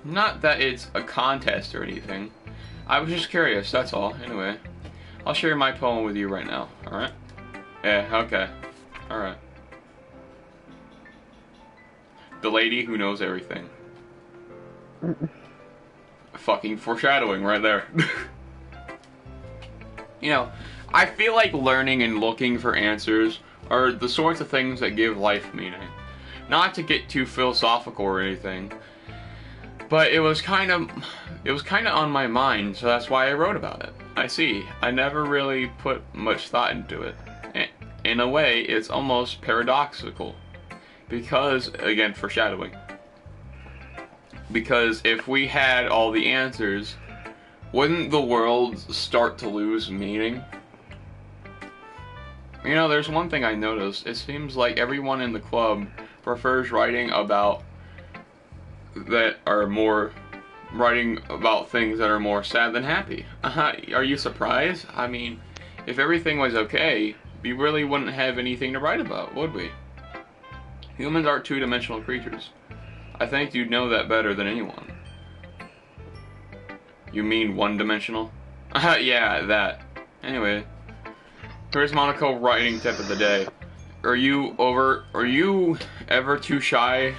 not that it's a contest or anything. I was just curious, that's all. Anyway, I'll share my poem with you right now, alright? Yeah, okay. Alright. The lady who knows everything. Fucking foreshadowing right there. You know, I feel like learning and looking for answers are the sorts of things that give life meaning. Not to get too philosophical or anything, but it was kind of on my mind, so that's why I wrote about it. I see. I never really put much thought into it. In a way, it's almost paradoxical. Because, again, foreshadowing. Because if we had all the answers, wouldn't the world start to lose meaning? You know, there's one thing I noticed. It seems like everyone in the club prefers writing about things that are more sad than happy. Are you surprised? I mean, if everything was okay, we really wouldn't have anything to write about, would we? Humans are two-dimensional creatures. I think you'd know that better than anyone. You mean one-dimensional? Yeah, that. Anyway, here's Monaco writing tip of the day. Are you ever too shy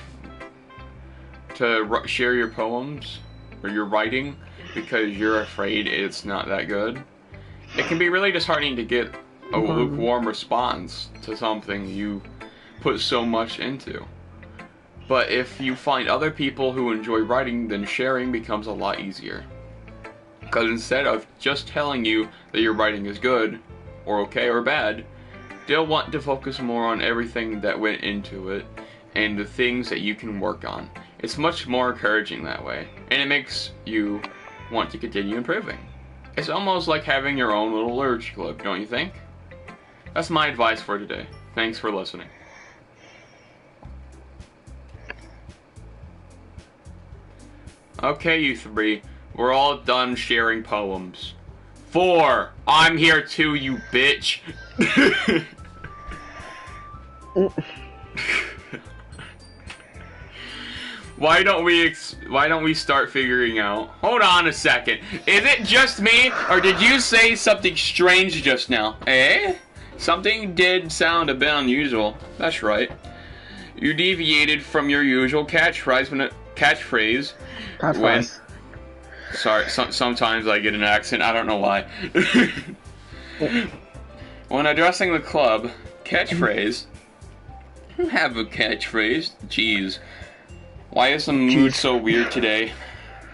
to share your poems or your writing because you're afraid it's not that good? It can be really disheartening to get a lukewarm response to something you put so much into. But if you find other people who enjoy writing, then sharing becomes a lot easier. Because instead of just telling you that your writing is good, or okay, or bad, they'll want to focus more on everything that went into it, and the things that you can work on. It's much more encouraging that way, and it makes you want to continue improving. It's almost like having your own little literature club, don't you think? That's my advice for today. Thanks for listening. Okay, you three, we're all done sharing poems. 4, I'm here too, you bitch. Why don't we start figuring out? Hold on a second. Is it just me, or did you say something strange just now? Eh? Something did sound a bit unusual. That's right. You deviated from your usual catchphrase when sorry, sometimes I get an accent, I don't know why. When addressing the club, catchphrase. You have a catchphrase? Jeez. Why is the mood so weird today?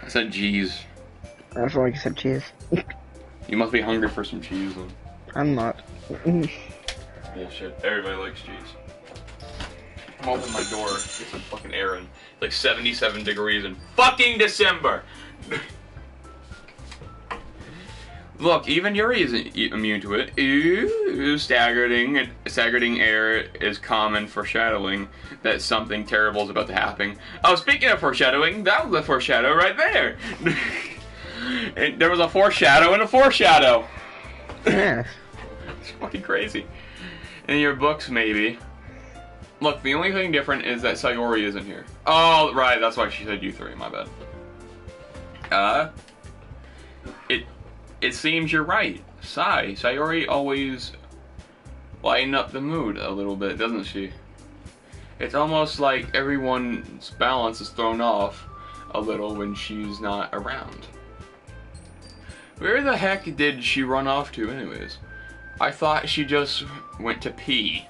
I said jeez. I feel like you said cheese. You must be hungry for some cheese then. I'm not. Bullshit. Everybody likes cheese. I'm opening my door. Get some fucking air in. It's like 77 degrees in fucking December! Look, even Yuri isn't immune to it. Ooh, staggering air is common foreshadowing that something terrible is about to happen. Oh, speaking of foreshadowing, that was a foreshadow right there. And there was a foreshadow and a foreshadow. Yeah. It's fucking crazy. In your books, maybe. Look, the only thing different is that Sayori isn't here. Oh, right, that's why she said you three, my bad. It seems you're right. Sayori always lighten up the mood a little bit, doesn't she? It's almost like everyone's balance is thrown off a little when she's not around. Where the heck did she run off to anyways? I thought she just went to pee.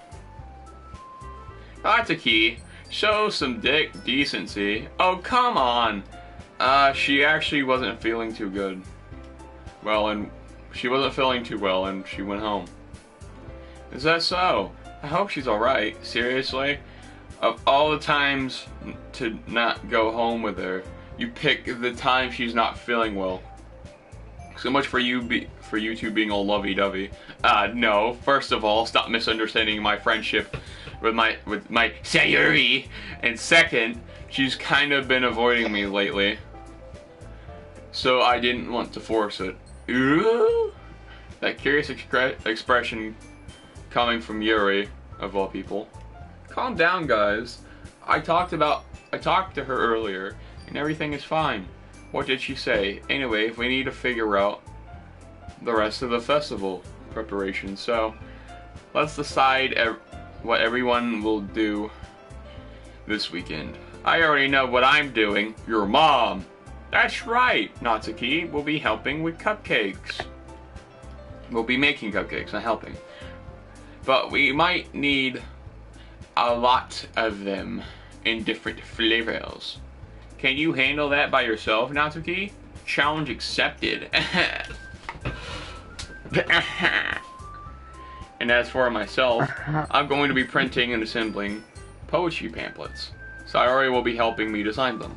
Atsuki, show some decency. Oh, come on. She actually wasn't feeling too good. She wasn't feeling too well and she went home. Is that so? I hope she's alright. Seriously? Of all the times to not go home with her, you pick the time she's not feeling well. So much for you two being all lovey-dovey. No. First of all, stop misunderstanding my friendship with my Sayuri. And second, she's kind of been avoiding me lately. So I didn't want to force it. Ooh, that curious expression coming from Yuri, of all people. Calm down, guys. I talked to her earlier, and everything is fine. What did she say? Anyway, we need to figure out the rest of the festival preparation. So, let's decide what everyone will do this weekend. I already know what I'm doing. Your mom. That's right, Natsuki. We'll be helping with cupcakes. We'll be making cupcakes, not helping. But we might need a lot of them in different flavors. Can you handle that by yourself, Natsuki? Challenge accepted. And as for myself, I'm going to be printing and assembling poetry pamphlets. Sayori will be helping me design them.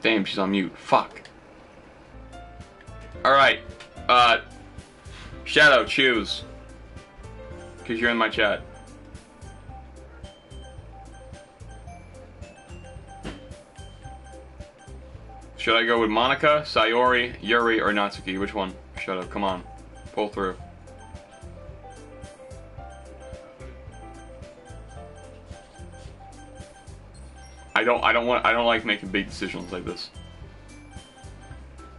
Damn, she's on mute. Fuck. Alright. Shadow, choose. Because you're in my chat. Should I go with Monica, Sayori, Yuri, or Natsuki? Which one? Shut up, come on. Pull through. I don't like making big decisions like this.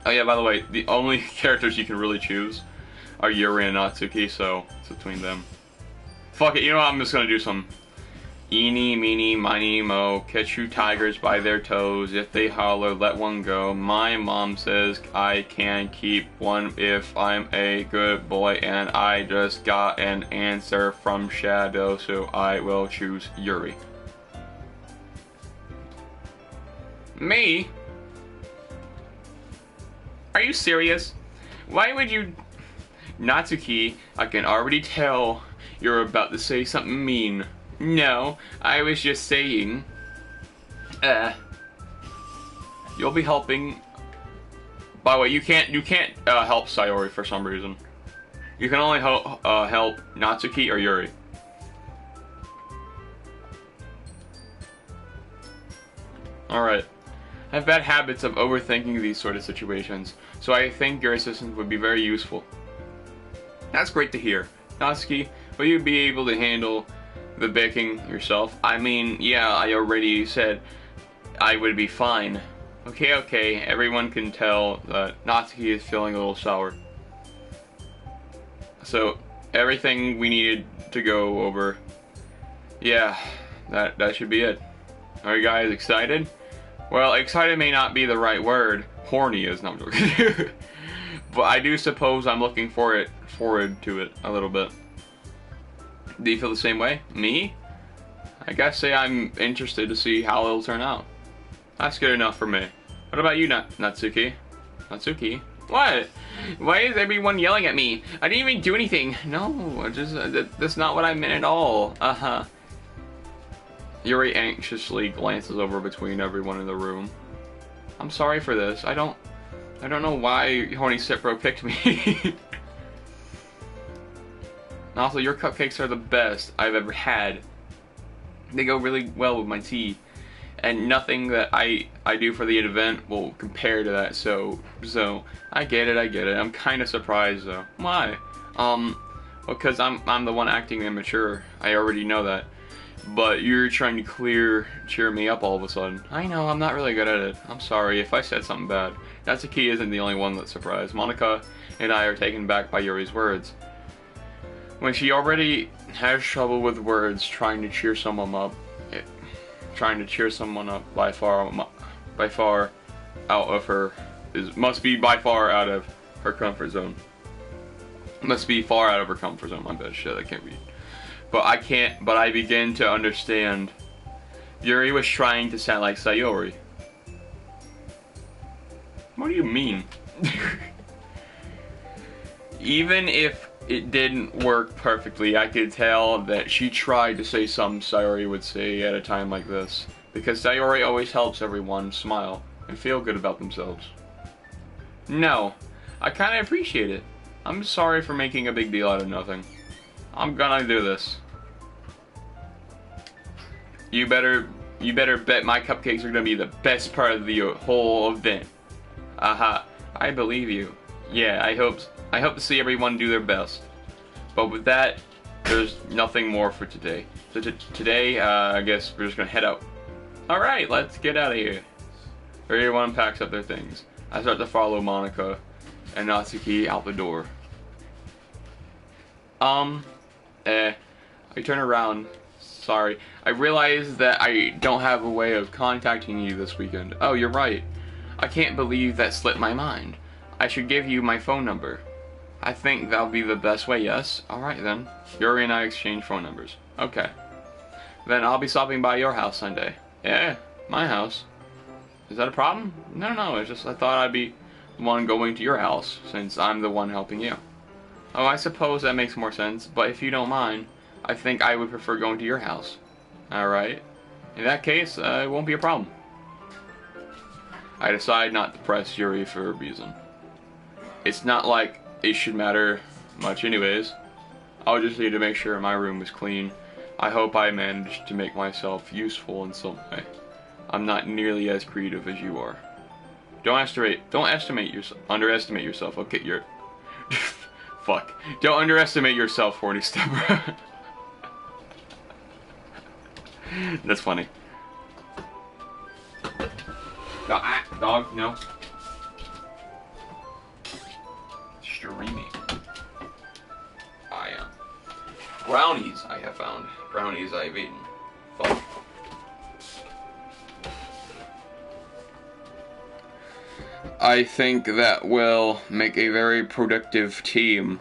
Oh yeah, by the way, the only characters you can really choose are Yuri and Natsuki, so it's between them. Fuck it, you know what, I'm just gonna do some eeny, meeny, miny, mo, catch you tigers by their toes. If they holler, let one go. My mom says I can keep one if I'm a good boy, and I just got an answer from Shadow, so I will choose Yuri. Me? Are you serious? Why would you... Natsuki, I can already tell you're about to say something mean. No, I was just saying... You'll be helping... By the way, you can't help Sayori for some reason. You can only help Natsuki or Yuri. Alright. I have bad habits of overthinking these sort of situations, so I think your assistance would be very useful. That's great to hear. Natsuki, will you be able to handle the baking yourself? I mean, yeah, I already said I would be fine. Okay, everyone can tell that Natsuki is feeling a little sour. So, everything we needed to go over, yeah, that should be it. Are you guys excited? Well, excited may not be the right word. Horny is, no, I'm joking. But I do suppose I'm looking forward to it a little bit. Do you feel the same way? Me? I guess say I'm interested to see how it'll turn out. That's good enough for me. What about you, Natsuki? Natsuki? What? Why is everyone yelling at me? I didn't even do anything. No, that's not what I meant at all. Yuri anxiously glances over between everyone in the room. I'm sorry for this. I don't know why Horny Cipro picked me. Also, your cupcakes are the best I've ever had. They go really well with my tea. And nothing that I do for the event will compare to that, so I get it. I'm kind of surprised though. Why? Because I'm the one acting immature. I already know that. But you're trying to cheer me up all of a sudden. I know, I'm not really good at it. I'm sorry if I said something bad. Natsuki isn't the only one that's surprised. Monica and I are taken back by Yuri's words. When she already has trouble with words trying to cheer someone up, by far out of her must be by far out of her comfort zone. Must be far out of her comfort zone. My bad, shit, I can't read. But I begin to understand. Yuri was trying to sound like Sayori. What do you mean? Even if it didn't work perfectly, I could tell that she tried to say something Sayori would say at a time like this. Because Sayori always helps everyone smile and feel good about themselves. No, I kinda appreciate it. I'm sorry for making a big deal out of nothing. I'm gonna do this. You better bet my cupcakes are gonna be the best part of the whole event. I believe you. Yeah, I hope to see everyone do their best. But with that, there's nothing more for today. So today, I guess we're just gonna head out. Alright, let's get out of here. Everyone packs up their things. I start to follow Monica and Natsuki out the door. I turn around. Sorry. I realize that I don't have a way of contacting you this weekend. Oh, you're right. I can't believe that slipped my mind. I should give you my phone number. I think that'll be the best way, yes? Alright then. Yuri and I exchange phone numbers. Okay. Then I'll be stopping by your house Sunday. Yeah, my house. Is that a problem? No, it's just I thought I'd be the one going to your house, since I'm the one helping you. Oh, I suppose that makes more sense, but if you don't mind, I think I would prefer going to your house. Alright. In that case, it won't be a problem. I decide not to press Yuri for a reason. It's not like it should matter much anyways. I'll just need to make sure my room is clean. I hope I managed to make myself useful in some way. I'm not nearly as creative as you are. Don't underestimate yourself. Okay, you're... Fuck. Don't underestimate yourself, horny stepper. That's funny. Dog, no. Streaming. I am. Brownies I have found. Brownies I've eaten. Fuck. I think that will make a very productive team.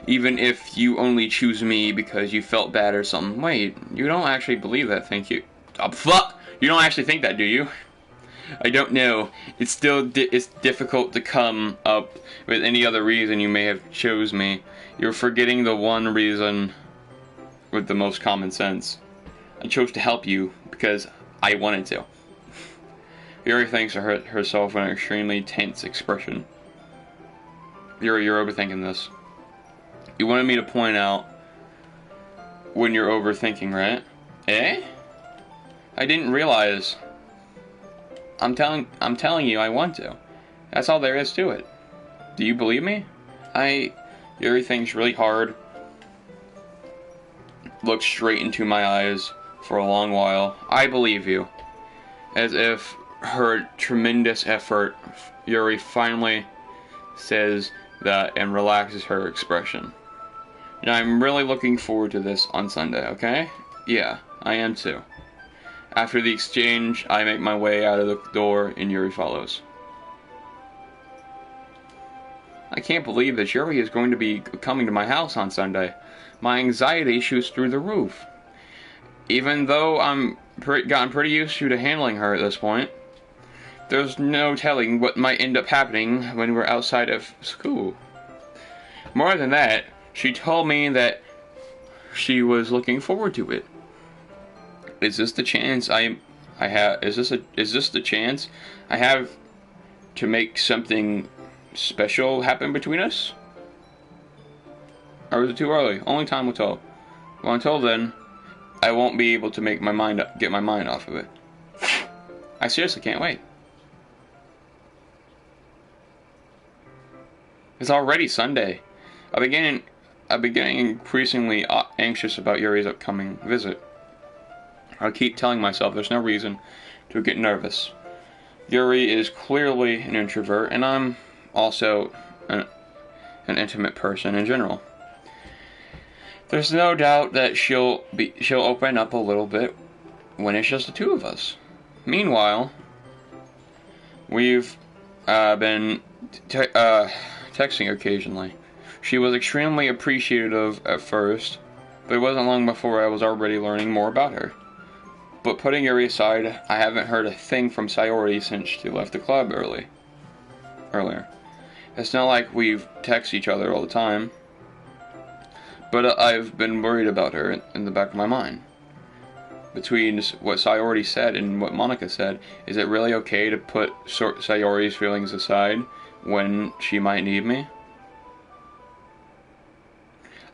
Even if you only choose me because you felt bad or something. Wait, you don't actually believe that, thank you. Oh, fuck! You don't actually think that, do you? I don't know. It's still it's difficult to come up with any other reason you may have chose me. You're forgetting the one reason with the most common sense. I chose to help you because I wanted to. Yuri thinks of herself with an extremely tense expression. Yuri, you're overthinking this. You wanted me to point out when you're overthinking, right? Eh? I didn't realize. I'm telling you I want to. That's all there is to it. Do you believe me? Yuri thinks really hard. Looks straight into my eyes for a long while. I believe you. As if her tremendous effort, Yuri finally says that and relaxes her expression. And I'm really looking forward to this on Sunday, okay? Yeah, I am too. After the exchange, I make my way out of the door and Yuri follows. I can't believe that Yuri is going to be coming to my house on Sunday. My anxiety shoots through the roof. Even though I'm gotten pretty used to handling her at this point, there's no telling what might end up happening when we're outside of school. More than that, she told me that she was looking forward to it. Is this the chance I have? Is this the chance I have to make something special happen between us? Or is it too early? Only time will tell. Well, until then, I won't be able to get my mind off of it. I seriously can't wait. It's already Sunday. I'm beginning increasingly anxious about Yuri's upcoming visit. I keep telling myself there's no reason to get nervous. Yuri is clearly an introvert, and I'm also an intimate person in general. There's no doubt that she'll open up a little bit when it's just the two of us. Meanwhile, we've been texting occasionally. She was extremely appreciative at first, but it wasn't long before I was already learning more about her. But putting Yuri aside, I haven't heard a thing from Sayori since she left the club earlier. It's not like we've texted each other all the time, but I've been worried about her in the back of my mind. Between what Sayori said and what Monica said, is it really okay to put Sayori's feelings aside when she might need me?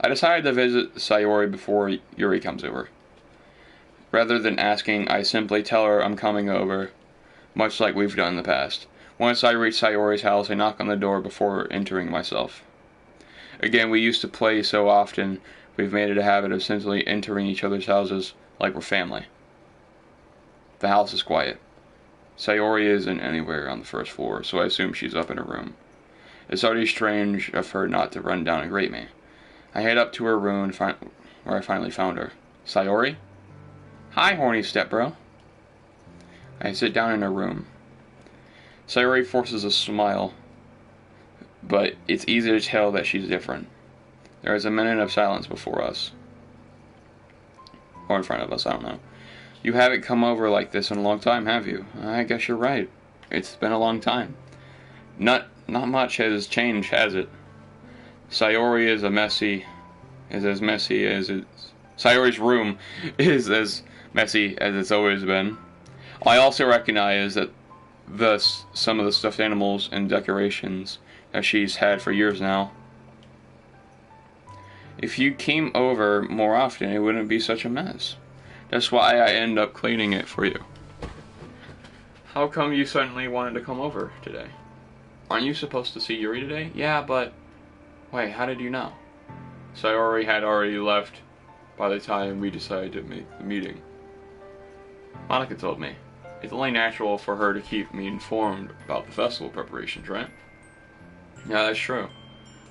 I decided to visit Sayori before Yuri comes over. Rather than asking, I simply tell her I'm coming over, much like we've done in the past. Once I reach Sayori's house, I knock on the door before entering myself. Again, we used to play so often, we've made it a habit of simply entering each other's houses like we're family. The house is quiet. Sayori isn't anywhere on the first floor, so I assume she's up in her room. It's already strange of her not to run down and greet me. I head up to her room where I finally found her. Sayori? Hi, horny stepbro. I sit down in her room. Sayori forces a smile, but it's easy to tell that she's different. There is a minute of silence before us. Or in front of us, I don't know. You haven't come over like this in a long time, have you? I guess you're right. It's been a long time. Not much has changed, has it? Sayori is as messy as it's... Sayori's room is as messy as it's always been. I also recognize that some of the stuffed animals and decorations that she's had for years now. If you came over more often, it wouldn't be such a mess. That's why I end up cleaning it for you. How come you suddenly wanted to come over today? Aren't you supposed to see Yuri today? Yeah, but... Wait, how did you know? Sayori had already left by the time we decided to make the meeting. Monica told me. It's only natural for her to keep me informed about the festival preparations, right? Yeah, that's true.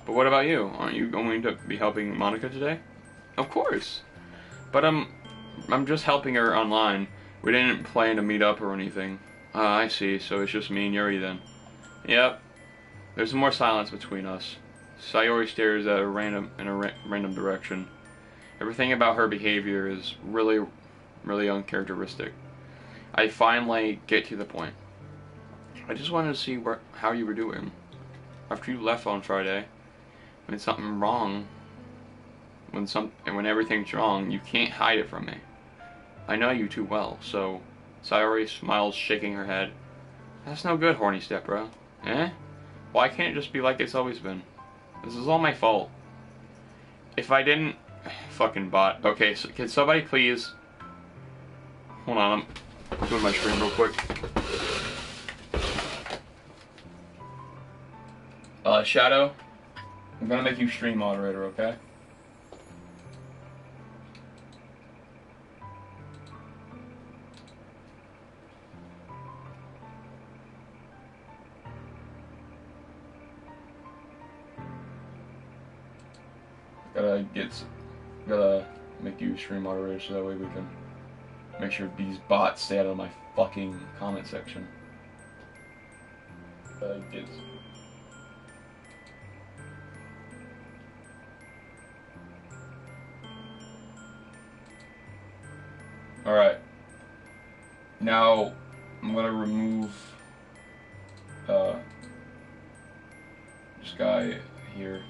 But what about you? Aren't you going to be helping Monica today? Of course. But I'm just helping her online. We didn't plan to meet up or anything. I see. So it's just me and Yuri then. Yep. There's more silence between us. Sayori stares at a random direction. Everything about her behavior is really uncharacteristic. I finally get to the point. I just wanted to see how you were doing. After you left on Friday, when something's wrong, when everything's wrong, you can't hide it from me. I know you too well, so... Sayori smiles, shaking her head. That's no good, horny step, bro. Eh? Why can't it just be like it's always been? This is all my fault. If I didn't... Fucking bot. Okay, so can somebody please... Hold on, I'm doing my stream real quick. Shadow, I'm gonna make you stream moderator, okay? Gotta make you stream moderator so that way we can make sure these bots stay out of my fucking comment section. Alright. Now, I'm gonna remove this guy here.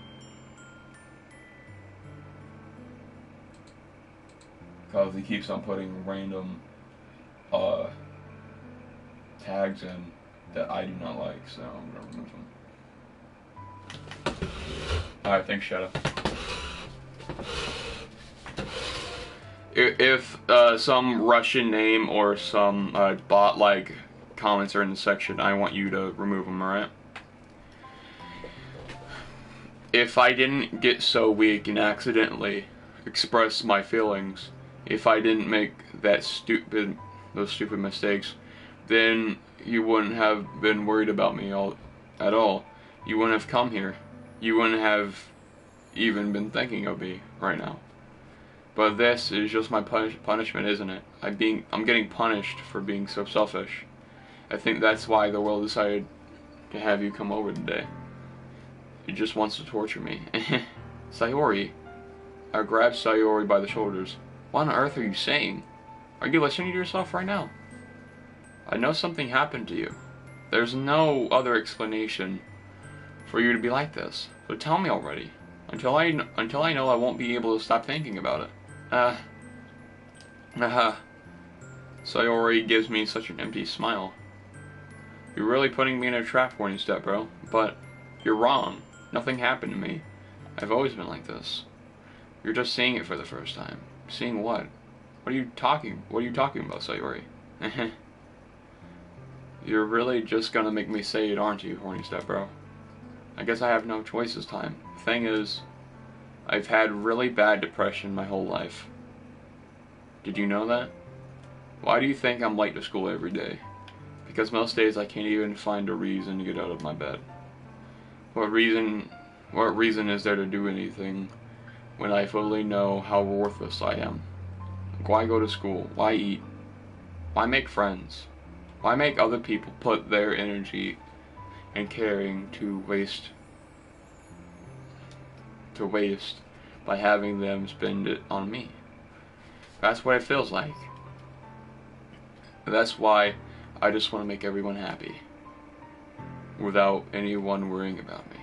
Because he keeps on putting random tags in that I do not like, so I'm gonna remove them. Alright, thanks, Shadow. If some Russian name or some bot-like comments are in the section, I want you to remove them, alright? If I didn't get so weak and accidentally express my feelings, if I didn't make those stupid mistakes, then you wouldn't have been worried about me at all. You wouldn't have come here. You wouldn't have even been thinking of me right now. But this is just my punishment, isn't it? I'm getting punished for being so selfish. I think that's why the world decided to have you come over today. It just wants to torture me. Sayori. I grabbed Sayori by the shoulders. What on earth are you saying? Are you listening to yourself right now? I know something happened to you. There's no other explanation for you to be like this. So tell me already. Until I know I won't be able to stop thinking about it. Sayori gives me such an empty smile. You're really putting me in a trap, horny step, bro. But you're wrong. Nothing happened to me. I've always been like this. You're just seeing it for the first time. Seeing what? What are you talking about, Sayori? You're really just gonna make me say it, aren't you, horny step, bro? I guess I have no choice this time. The thing is, I've had really bad depression my whole life. Did you know that? Why do you think I'm late to school every day? Because most days I can't even find a reason to get out of my bed. What reason is there to do anything when I fully know how worthless I am? Like, why go to school? Why eat? Why make friends? Why make other people put their energy and caring to waste by having them spend it on me? That's what it feels like. That's why I just want to make everyone happy without anyone worrying about me.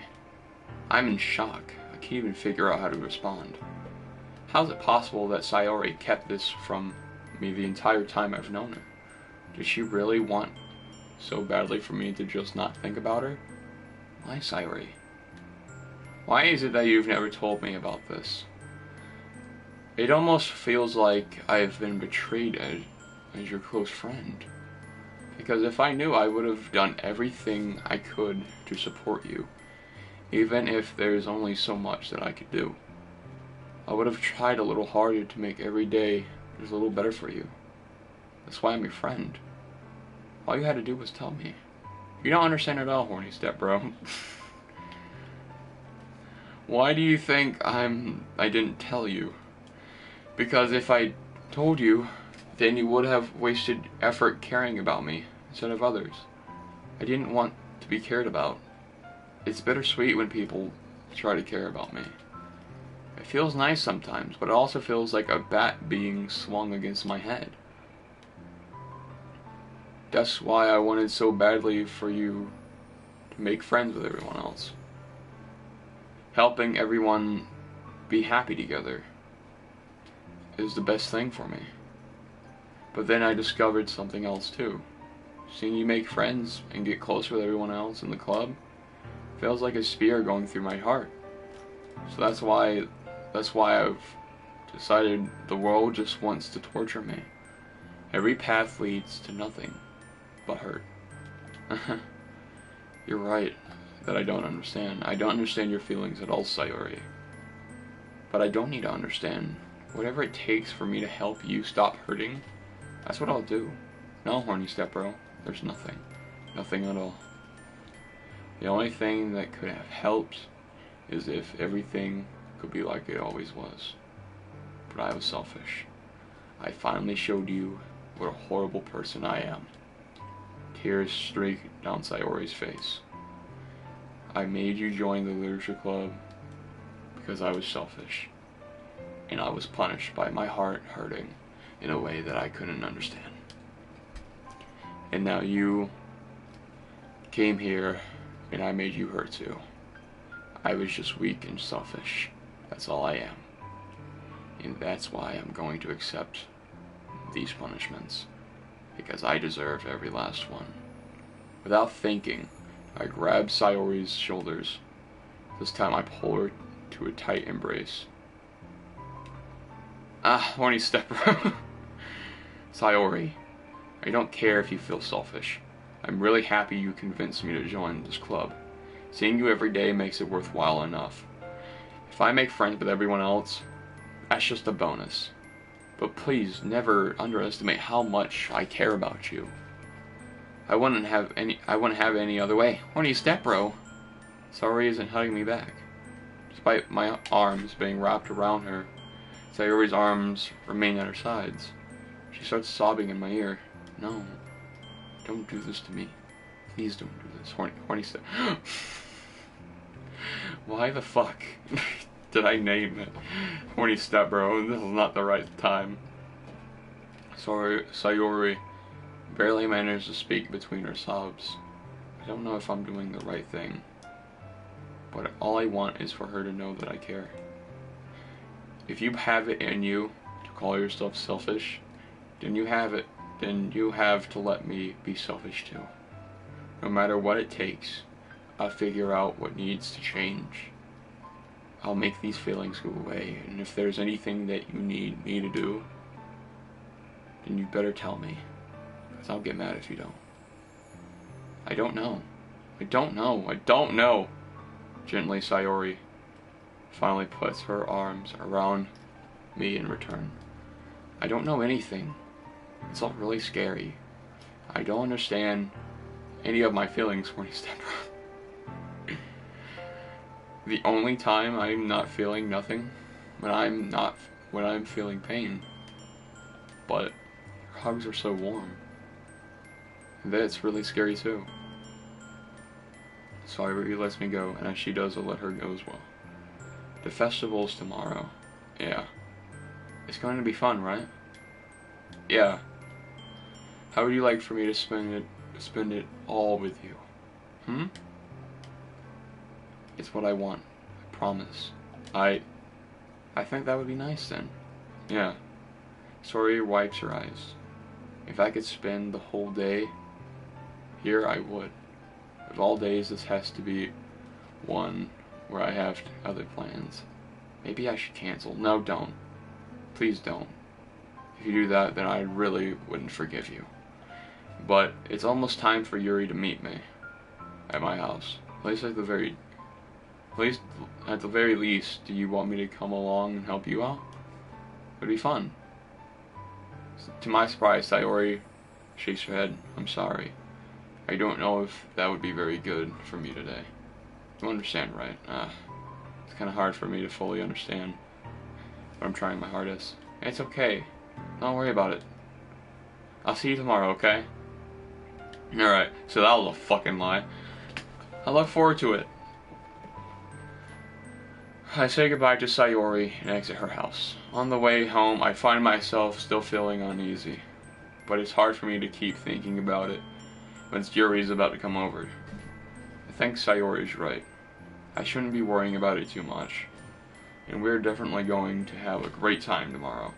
I'm in shock. I can't even figure out how to respond. How is it possible that Sayori kept this from me the entire time I've known her? Did she really want so badly for me to just not think about her? Why, Sayori? Why is it that you've never told me about this? It almost feels like I've been betrayed as your close friend. Because if I knew, I would have done everything I could to support you, even if there's only so much that I could do. I would have tried a little harder to make every day just a little better for you. That's why I'm your friend. All you had to do was tell me. You don't understand at all, horny step bro. Why do you think I didn't tell you? Because if I told you, then you would have wasted effort caring about me instead of others. I didn't want to be cared about. It's bittersweet when people try to care about me. It feels nice sometimes, but it also feels like a bat being swung against my head. That's why I wanted so badly for you to make friends with everyone else. Helping everyone be happy together is the best thing for me. But then I discovered something else too. Seeing you make friends and get closer with everyone else in the club feels like a spear going through my heart. So that's why I've decided the world just wants to torture me. Every path leads to nothing but hurt. You're right that I don't understand. I don't understand your feelings at all, Sayori. But I don't need to understand. Whatever it takes for me to help you stop hurting, that's what I'll do. No, horny stepbro, there's nothing. Nothing at all. The only thing that could have helped is if everything could be like it always was. But I was selfish. I finally showed you what a horrible person I am. Tears streaked down Sayori's face. I made you join the literature club because I was selfish. And I was punished by my heart hurting in a way that I couldn't understand. And now you came here and I made you hurt too. I was just weak and selfish. That's all I am. And that's why I'm going to accept these punishments. Because I deserve every last one. Without thinking, I grabbed Sayori's shoulders. This time I pull her to a tight embrace. Ah, horny stepper. Sayori, I don't care if you feel selfish. I'm really happy you convinced me to join this club. Seeing you every day makes it worthwhile enough. If I make friends with everyone else, that's just a bonus. But please, never underestimate how much I care about you. I wouldn't have any other way. Horny stepbro. Sayori isn't hugging me back. Despite my arms being wrapped around her, Sayori's arms remain at her sides. She starts sobbing in my ear. No, don't do this to me. Please don't do this. Horny step. Why the fuck did I name it horny stepbro? This is not the right time. Sayori barely manages to speak between her sobs. I don't know if I'm doing the right thing, but all I want is for her to know that I care. If you have it in you to call yourself selfish, then you have it. Then you have to let me be selfish too. No matter what it takes, I'll figure out what needs to change. I'll make these feelings go away, and if there's anything that you need me to do, then you better tell me, because I'll get mad if you don't. I don't know. I don't know. I don't know. Gently, Sayori finally puts her arms around me in return. I don't know anything. It's all really scary. I don't understand any of my feelings, horny stepper. The only time I'm not feeling nothing, when I'm feeling pain. But her hugs are so warm. And that's really scary too. Sayori lets me go, and as she does, I'll let her go as well. The festival's tomorrow. Yeah. It's going to be fun, right? Yeah. How would you like for me to spend it all with you? It's what I want. I promise. I think that would be nice then. Yeah. Sayori wipes her eyes. If I could spend the whole day here, I would. Of all days, this has to be one where I have other plans. Maybe I should cancel. No, don't. Please don't. If you do that, then I really wouldn't forgive you. But it's almost time for Yuri to meet me at my house. At least at the very least, do you want me to come along and help you out? It'd be fun. To my surprise, Sayori shakes her head. I'm sorry. I don't know if that would be very good for me today. You understand, right? It's kind of hard for me to fully understand, but I'm trying my hardest. It's okay. Don't worry about it. I'll see you tomorrow, okay? Alright, so that was a fucking lie. I look forward to it. I say goodbye to Sayori and exit her house. On the way home, I find myself still feeling uneasy, but it's hard for me to keep thinking about it when Yuri's about to come over. I think Sayori's right. I shouldn't be worrying about it too much, and we're definitely going to have a great time tomorrow.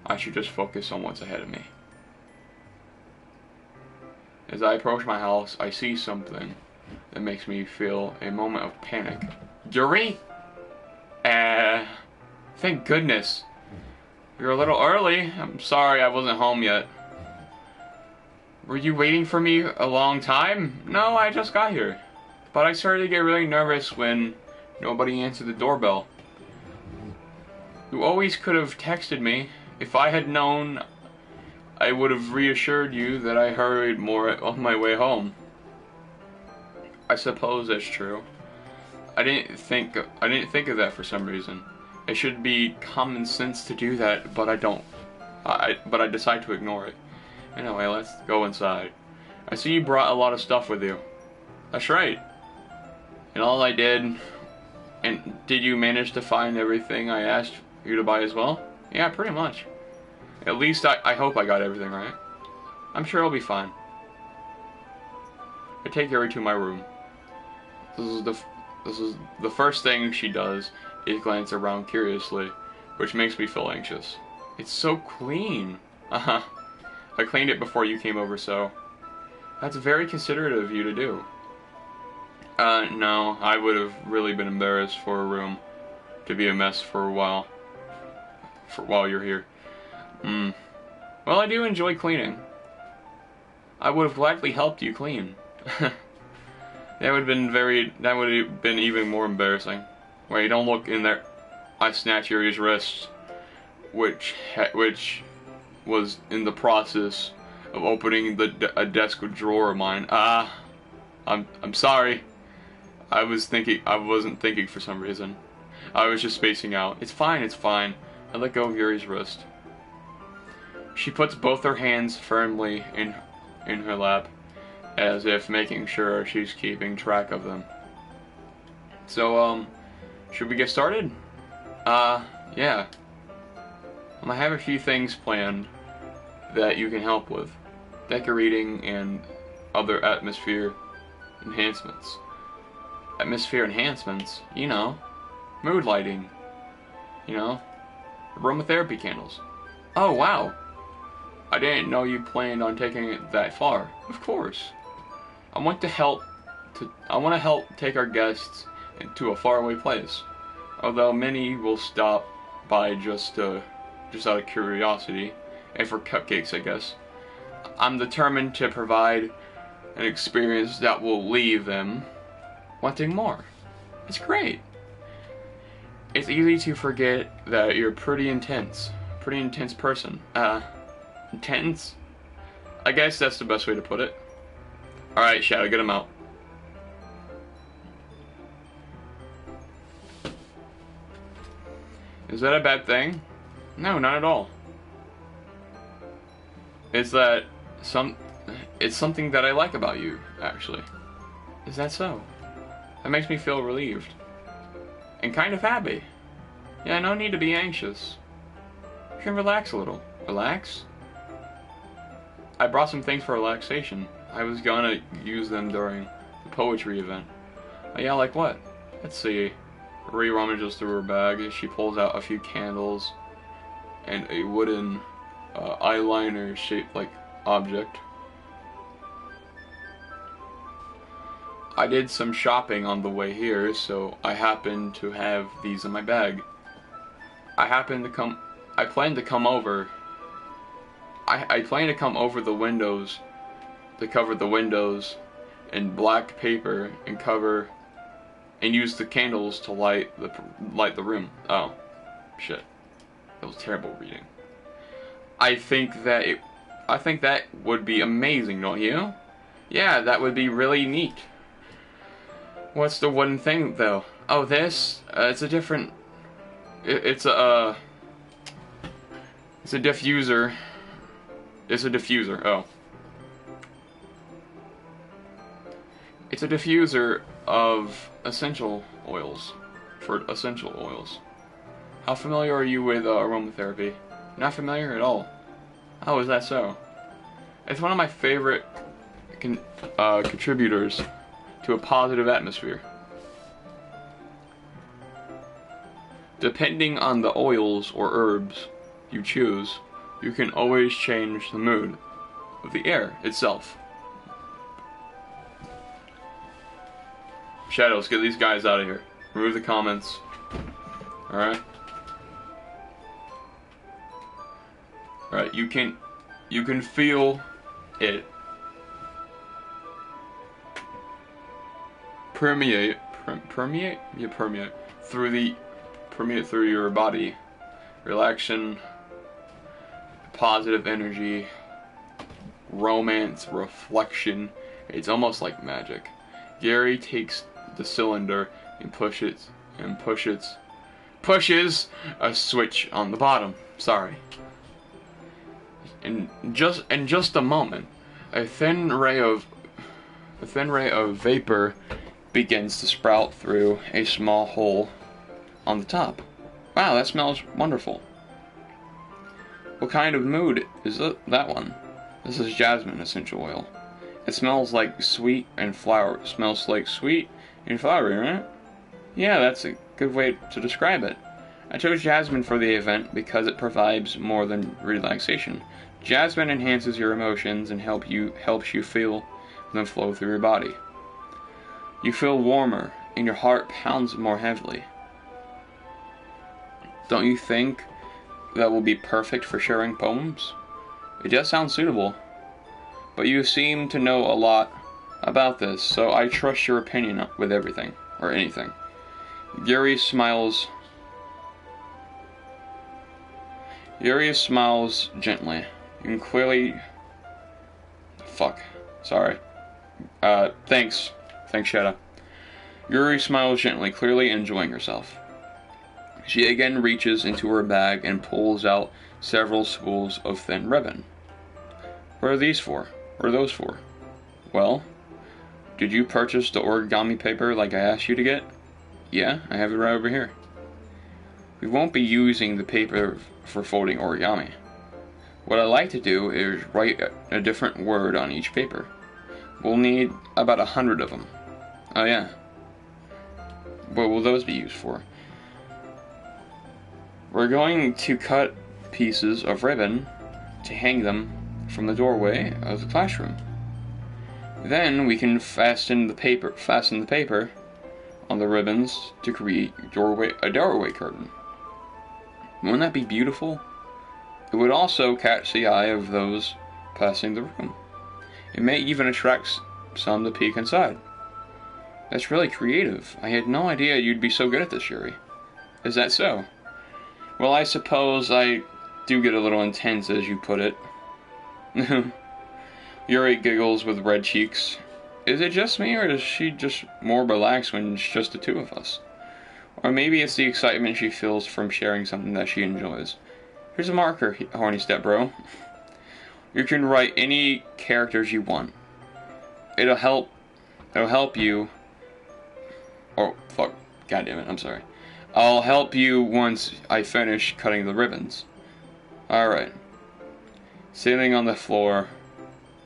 I should just focus on what's ahead of me. As I approach my house, I see something that makes me feel a moment of panic. Yuri? Thank goodness. You're a little early. I'm sorry I wasn't home yet. Were you waiting for me a long time? No, I just got here. But I started to get really nervous when nobody answered the doorbell. You always could have texted me. If I had known, I would have reassured you that I hurried more on my way home. I suppose that's true. I didn't think of that for some reason. It should be common sense to do that, but I don't. But I decide to ignore it. Anyway, let's go inside. I see you brought a lot of stuff with you. That's right. And all I did. And did you manage to find everything I asked you to buy as well? Yeah, pretty much. At least I hope I got everything right. I'm sure I'll be fine. I take Yuri to my room. This is the first thing she does is glance around curiously, which makes me feel anxious. It's so clean. I cleaned it before you came over, so that's very considerate of you to do. No, I would have really been embarrassed for a room to be a mess for a while. While you're here. Well, I do enjoy cleaning. I would have gladly helped you clean. That would have been even more embarrassing. Wait, don't look in there. I snatch Yuri's wrist, which was in the process of opening a desk drawer of mine. I'm sorry. I wasn't thinking for some reason. I was just spacing out. It's fine, it's fine. I let go of Yuri's wrist. She puts both her hands firmly in her lap, as if making sure she's keeping track of them. So, should we get started? Yeah. I have a few things planned that you can help with. Decorating and other atmosphere enhancements. Atmosphere enhancements? You know. Mood lighting. You know. Aromatherapy candles. Oh, wow. I didn't know you planned on taking it that far. Of course. I want to help take our guests to a faraway place. Although many will stop by just out of curiosity, and for cupcakes, I guess. I'm determined to provide an experience that will leave them wanting more. It's great. It's easy to forget that you're a pretty intense person. Intense? I guess that's the best way to put it. Alright, Shadow, get him out. Is that a bad thing? No, not at all. It's something that I like about you, actually. Is that so? That makes me feel relieved. And kind of happy. Yeah, no need to be anxious. You can relax a little. Relax? I brought some things for relaxation. I was gonna use them during the poetry event. Yeah, like what? Let's see. Ree rummages through her bag. She pulls out a few candles and a wooden eyeliner shaped like object. I did some shopping on the way here, so I happen to have these in my bag. I plan to come over. I plan to come over the windows, to cover the windows in black paper and use the candles to light the room. Oh, shit. That was terrible reading. I think that would be amazing, don't you? Yeah, that would be really neat. What's the wooden thing, though? Oh, this? It's a different... It's a diffuser. It's a diffuser, oh. It's a diffuser of essential oils. For essential oils. How familiar are you with aromatherapy? Not familiar at all. Oh, is that so? It's one of my favorite contributors to a positive atmosphere. Depending on the oils or herbs you choose, you can always change the mood of the air itself. Shadows, get these guys out of here. Remove the comments. Alright? Alright, you can feel it permeate through your body. Relaxation, positive energy, romance, reflection. It's almost like magic. Gary takes the cylinder and pushes a switch on the bottom. Sorry. In just a moment, a thin ray of vapor begins to sprout through a small hole on the top. Wow, that smells wonderful. What kind of mood is that one? This is jasmine essential oil. It smells like sweet and flower. Smells like sweet and flowery, right? Yeah, that's a good way to describe it. I chose jasmine for the event because it provides more than relaxation. Jasmine enhances your emotions and helps you feel them flow through your body. You feel warmer and your heart pounds more heavily. Don't you think that will be perfect for sharing poems? It does sound suitable, but you seem to know a lot about this, so I trust your opinion with everything, or anything. Gary smiles gently. You can clearly... Fuck. Sorry. Thanks, Shadow. Yuri smiles gently, clearly enjoying herself. She again reaches into her bag and pulls out several spools of thin ribbon. What are these for? What are those for? Well, did you purchase the origami paper like I asked you to get? Yeah, I have it right over here. We won't be using the paper for folding origami. What I like to do is write a different word on each paper. We'll need about 100 of them. Oh yeah. What will those be used for? We're going to cut pieces of ribbon to hang them from the doorway of the classroom. Then we can fasten the paper on the ribbons to create a doorway curtain. Wouldn't that be beautiful? It would also catch the eye of those passing the room. It may even attract some to peek inside. That's really creative. I had no idea you'd be so good at this, Yuri. Is that so? Well, I suppose I do get a little intense, as you put it. Yuri giggles with red cheeks. Is it just me, or is she just more relaxed when it's just the two of us? Or maybe it's the excitement she feels from sharing something that she enjoys. Here's a marker, horny step bro. You can write any characters you want. It'll help you. Oh, fuck. God damn it, I'm sorry. I'll help you once I finish cutting the ribbons. Alright. Sitting on the floor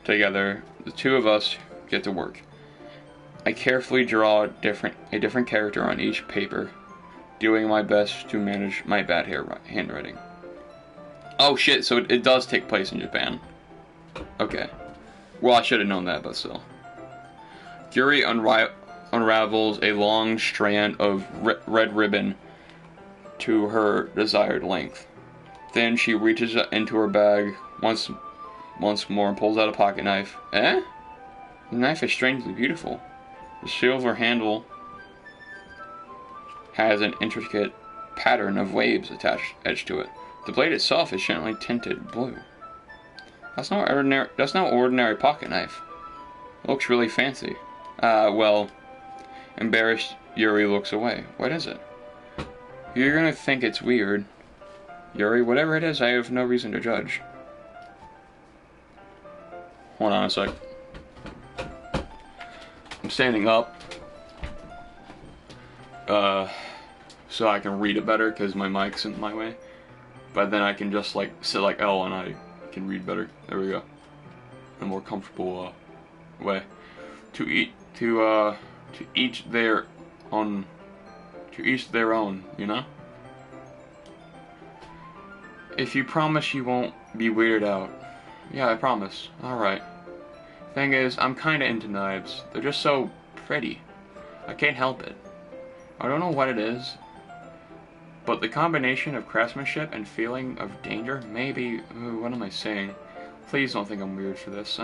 together, the two of us get to work. I carefully draw a different character on each paper, doing my best to manage my bad handwriting. Oh shit, so it does take place in Japan. Okay. Well, I should have known that, but still. Yuri unravels a long strand of red ribbon to her desired length. Then she reaches into her bag once more and pulls out a pocket knife. Eh? The knife is strangely beautiful. The silver handle has an intricate pattern of waves etched to it. The blade itself is gently tinted blue. That's no ordinary pocket knife. It looks really fancy. Well, embarrassed, Yuri looks away. What is it? You're gonna think it's weird. Yuri, whatever it is, I have no reason to judge. Hold on a sec. I'm standing up. So I can read it better because my mic's in my way. But then I can just like sit like L and I can read better. There we go. A more comfortable way. To each their own, you know? If you promise you won't be weirded out. Yeah, I promise. Alright. Thing is, I'm kinda into knives. They're just so pretty. I can't help it. I don't know what it is, but the combination of craftsmanship and feeling of danger, maybe... Ooh, what am I saying? Please don't think I'm weird for this.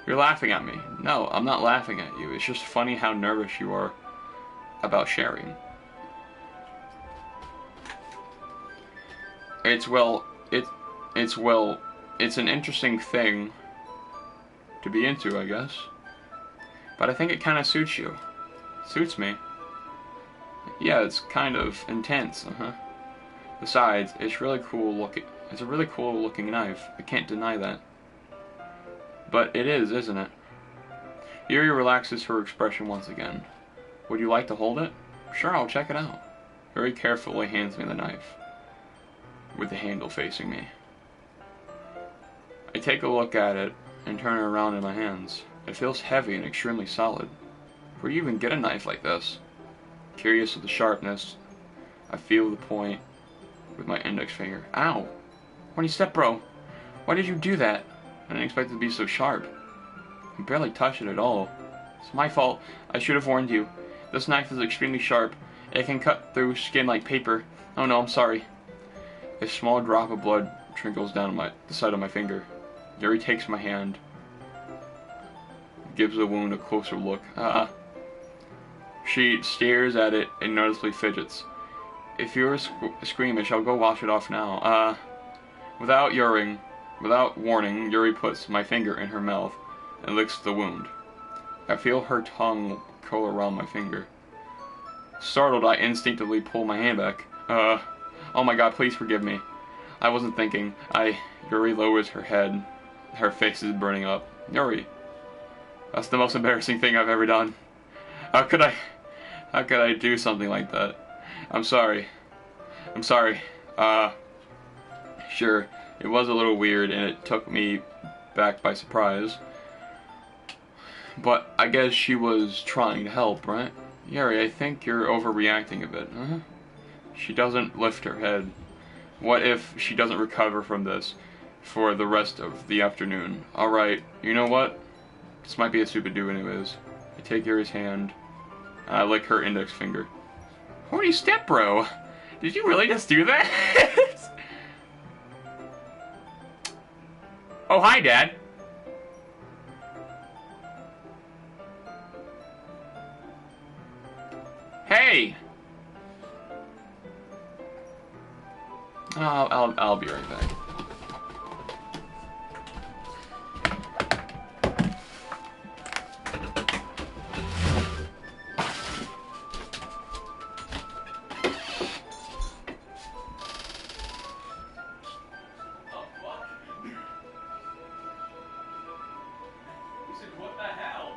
You're laughing at me. No, I'm not laughing at you. It's just funny how nervous you are about sharing. It's an interesting thing to be into, I guess. But I think it kind of suits you. Suits me. Yeah, it's kind of intense, Besides, it's really cool looking. It's a really cool looking knife. I can't deny that. But it is, isn't it? Yuri relaxes her expression once again. Would you like to hold it? Sure, I'll check it out. Yuri carefully hands me the knife, with the handle facing me. I take a look at it and turn it around in my hands. It feels heavy and extremely solid. Where do you even get a knife like this? Curious of the sharpness, I feel the point with my index finger. Ow! When you step, bro! Why did you do that? I didn't expect it to be so sharp. You barely touched it at all. It's my fault. I should have warned you. This knife is extremely sharp. It can cut through skin like paper. Oh no, I'm sorry. A small drop of blood trickles down the side of my finger. Yuri takes my hand, gives the wound a closer look. She stares at it and noticeably fidgets. If you're squeamish, I'll go wash it off now. Without warning, Yuri puts my finger in her mouth and licks the wound. I feel her tongue curl around my finger. Startled, I instinctively pull my hand back. Oh my god, please forgive me. I wasn't thinking. Yuri lowers her head. Her face is burning up. Yuri, that's the most embarrassing thing I've ever done. How could I do something like that? I'm sorry. Sure, it was a little weird and it took me back by surprise. But I guess she was trying to help, right? Yuri, I think you're overreacting a bit. She doesn't lift her head. What if she doesn't recover from this for the rest of the afternoon? Alright, you know what? This might be a stupid do anyways. I take Yuri's hand, and I lick her index finger. Holy step, bro! Did you really just do that? Oh, hi, Dad! Hey! I'll be right back. What the hell?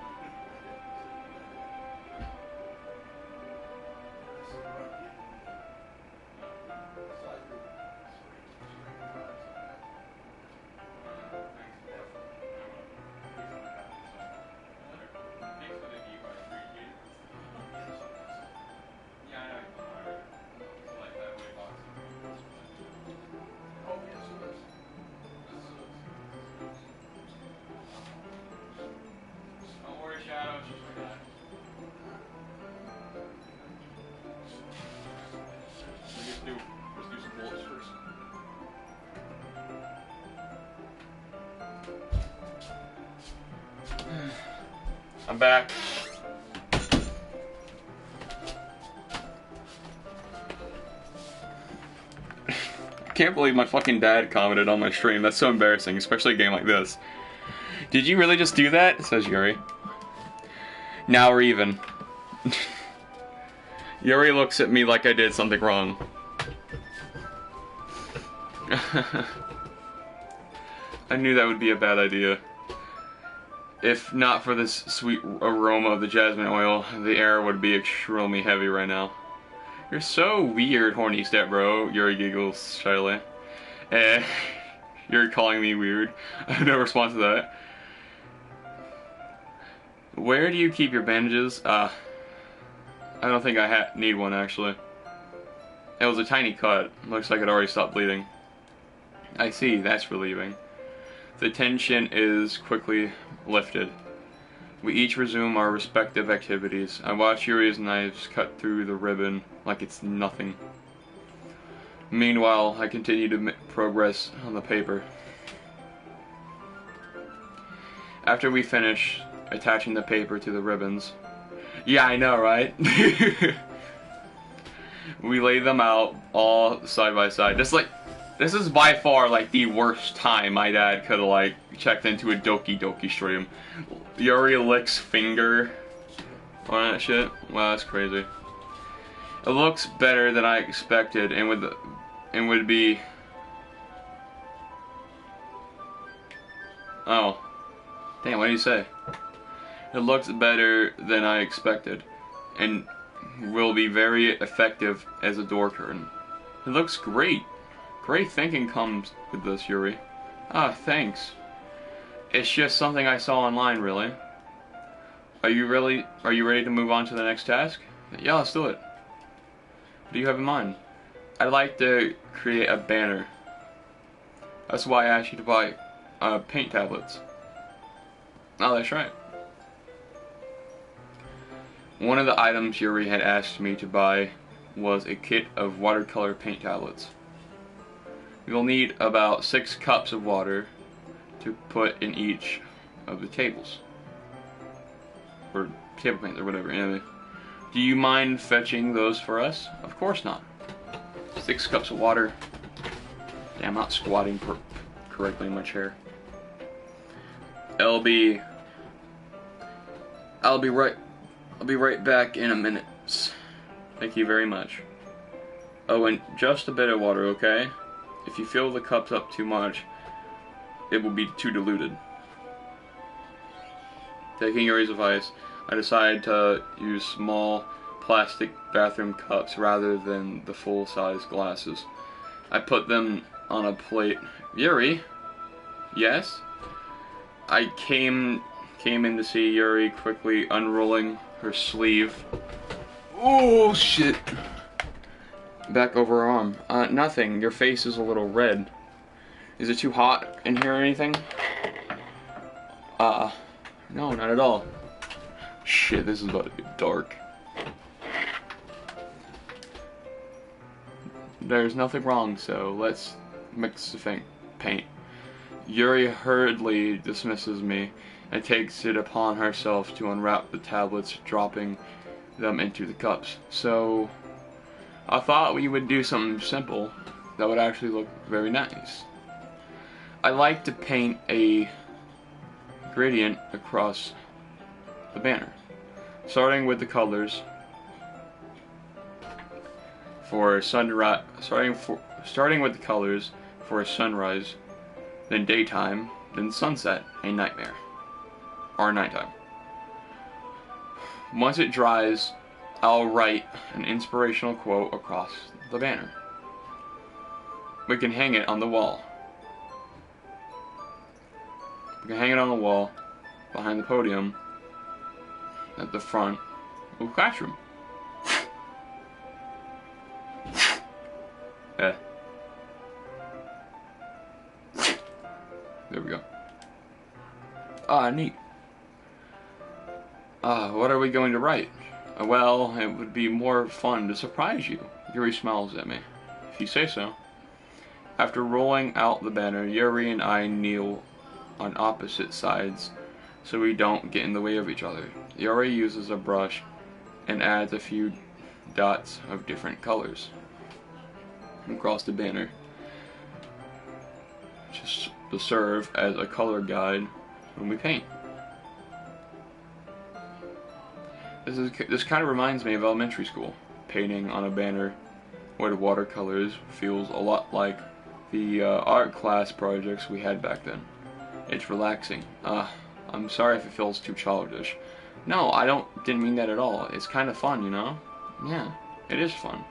I'm back. I can't believe my fucking dad commented on my stream. That's so embarrassing, especially a game like this. Did you really just do that? Says Yuri. Now we're even. Yuri looks at me like I did something wrong. I knew that would be a bad idea. If not for this sweet aroma of the jasmine oil, the air would be extremely heavy right now. You're so weird, horny step bro. Yuri giggles shyly. You're calling me weird. I have no response to that. Where do you keep your bandages? I don't think I need one actually. It was a tiny cut. Looks like it already stopped bleeding. I see, that's relieving. The tension is quickly lifted. We each resume our respective activities. I watch Yuri's knives cut through the ribbon like it's nothing. Meanwhile, I continue to make progress on the paper. After we finish attaching the paper to the ribbons. Yeah, I know, right? We lay them out all side by side. This is by far like the worst time my dad could have like checked into a Doki Doki stream. Yuri licks finger on that shit. Wow, that's crazy. It looks better than I expected, and would be. Oh, damn! What did you say? It looks better than I expected, and will be very effective as a door curtain. It looks great. Great thinking comes with this, Yuri. Ah, thanks. It's just something I saw online, really. Are you ready to move on to the next task? Yeah, let's do it. What do you have in mind? I'd like to create a banner. That's why I asked you to buy paint tablets. Oh, that's right. One of the items Yuri had asked me to buy was a kit of watercolor paint tablets. You'll need about 6 cups of water to put in each of the tables. Or table paints or whatever. Anyway. Do you mind fetching those for us? Of course not. 6 cups of water. Damn, I'm not squatting correctly in my chair. I'll be right back in a minute. Thank you very much. Oh, and just a bit of water, okay? If you fill the cups up too much, it will be too diluted. Taking Yuri's advice, I decided to use small plastic bathroom cups rather than the full-size glasses. I put them on a plate. Yuri? Yes? I came in to see Yuri quickly unrolling her sleeve. Oh, shit. Back over her arm. Nothing. Your face is a little red. Is it too hot in here or anything? No, not at all. Shit, this is about to get dark. There's nothing wrong, so let's mix the paint. Yuri hurriedly dismisses me and takes it upon herself to unwrap the tablets, dropping them into the cups. So I thought we would do something simple that would actually look very nice. I like to paint a gradient across the banner, starting with the colors for sunrise. Starting with the colors for a sunrise, then daytime, then sunset, a nightmare, or nighttime. Once it dries, I'll write an inspirational quote across the banner. We can hang it on the wall. We can hang it on the wall behind the podium at the front of the classroom. Yeah. There we go. Ah, neat. What are we going to write? Well, it would be more fun to surprise you. Yuri smiles at me. If you say so. After rolling out the banner, Yuri and I kneel on opposite sides so we don't get in the way of each other. Yuri uses a brush and adds a few dots of different colors across the banner, just to serve as a color guide when we paint. This kind of reminds me of elementary school. Painting on a banner with watercolors feels a lot like the art class projects we had back then. It's relaxing. I'm sorry if it feels too childish. No, didn't mean that at all. It's kind of fun, you know? Yeah, it is fun.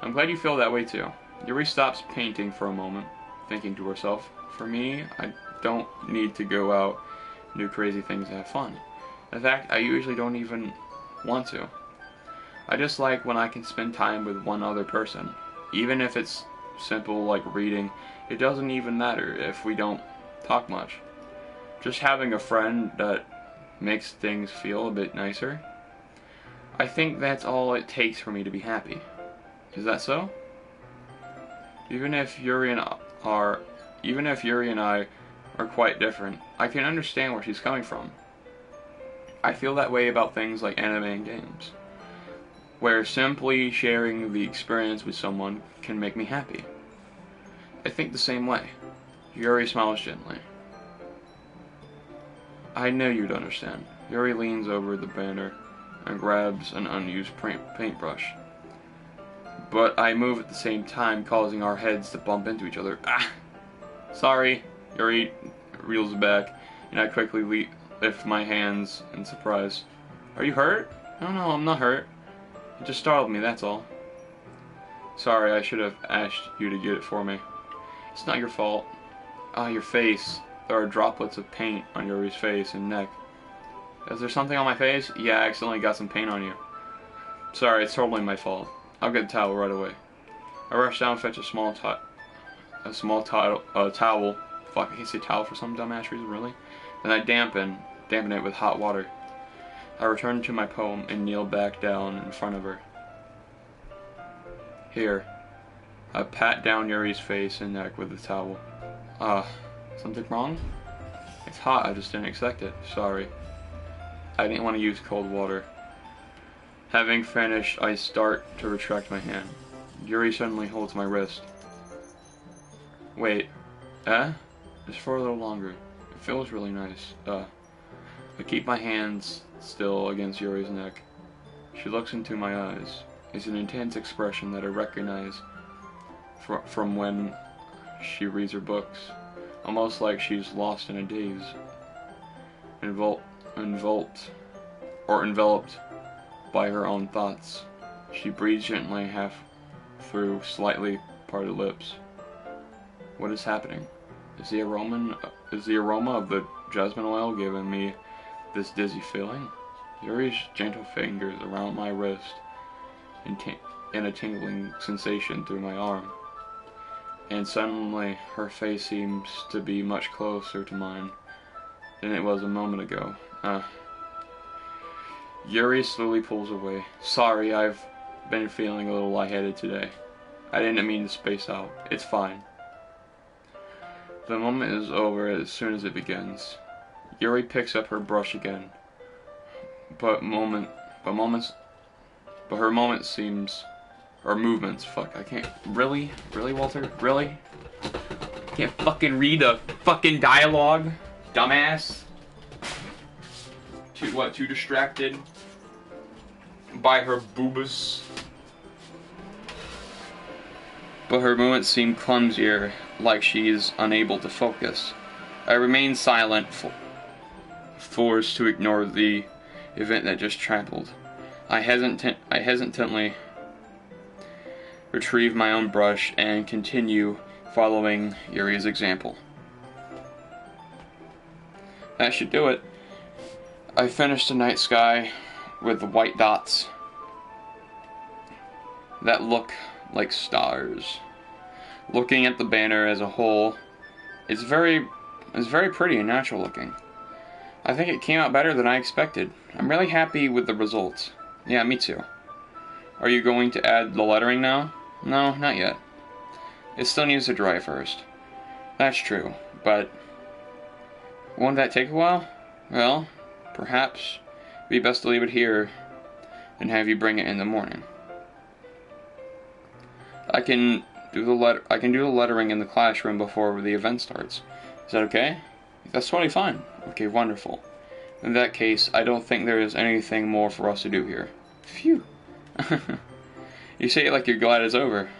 I'm glad you feel that way too. Yuri stops painting for a moment, thinking to herself, for me, I don't need to go out and do crazy things to have fun. In fact, I usually don't even want to. I just like when I can spend time with one other person. Even if it's simple like reading, it doesn't even matter if we don't talk much. Just having a friend that makes things feel a bit nicer. I think that's all it takes for me to be happy. Is that so? Even if Yuri and I are quite different, I can understand where she's coming from. I feel that way about things like anime and games, where simply sharing the experience with someone can make me happy. I think the same way. Yuri smiles gently. I knew you'd understand. Yuri leans over the banner and grabs an unused paintbrush. But I move at the same time, causing our heads to bump into each other. Ah! Sorry. Yuri reels back, and I quickly lift my hands in surprise. Are you hurt? No, I'm not hurt. It just startled me, that's all. Sorry, I should have asked you to get it for me. It's not your fault. Ah, your face. There are droplets of paint on Yuri's face and neck. Is there something on my face? Yeah, I accidentally got some paint on you. Sorry, it's totally my fault. I'll get a towel right away. I rush down and fetch a small towel. Fuck, I can't say towel for some dumbass reason, really. Then I dampen it with hot water. I return to my poem and kneel back down in front of her. Here. I pat down Yuri's face and neck with the towel. Something wrong? It's hot, I just didn't expect it. Sorry. I didn't want to use cold water. Having finished, I start to retract my hand. Yuri suddenly holds my wrist. Wait. Just for a little longer. It feels really nice. I keep my hands still against Yuri's neck. She looks into my eyes. It's an intense expression that I recognize from when she reads her books. Almost like she's lost in a daze. Enveloped by her own thoughts. She breathes gently half through slightly parted lips. What is happening? Is the aroma of the jasmine oil giving me this dizzy feeling? Yuri's gentle fingers around my wrist and a tingling sensation through my arm. And suddenly her face seems to be much closer to mine than it was a moment ago. Yuri slowly pulls away. Sorry, I've been feeling a little lightheaded today. I didn't mean to space out. It's fine. The moment is over as soon as it begins. Yuri picks up her brush again. Her movements, fuck, I can't, really, Walter, really? Can't fucking read the fucking dialogue, dumbass? Too distracted by her boobas? But her movements seem clumsier, like she is unable to focus. I remain silent, forced to ignore the event that just trampled. I hesitantly retrieve my own brush and continue following Yuri's example. That should do it. I finished the night sky with the white dots that look like stars. Looking at the banner as a whole, it's very pretty and natural looking. I think it came out better than I expected. I'm really happy with the results. Yeah, me too. Are you going to add the lettering now? No, not yet. It still needs to dry first. That's true, but won't that take a while? Well, perhaps it'd be best to leave it here and have you bring it in the morning. I can do the lettering in the classroom before the event starts. Is that okay? That's totally fine. Okay, wonderful. In that case, I don't think there is anything more for us to do here. Phew. You say it like you're glad it's over.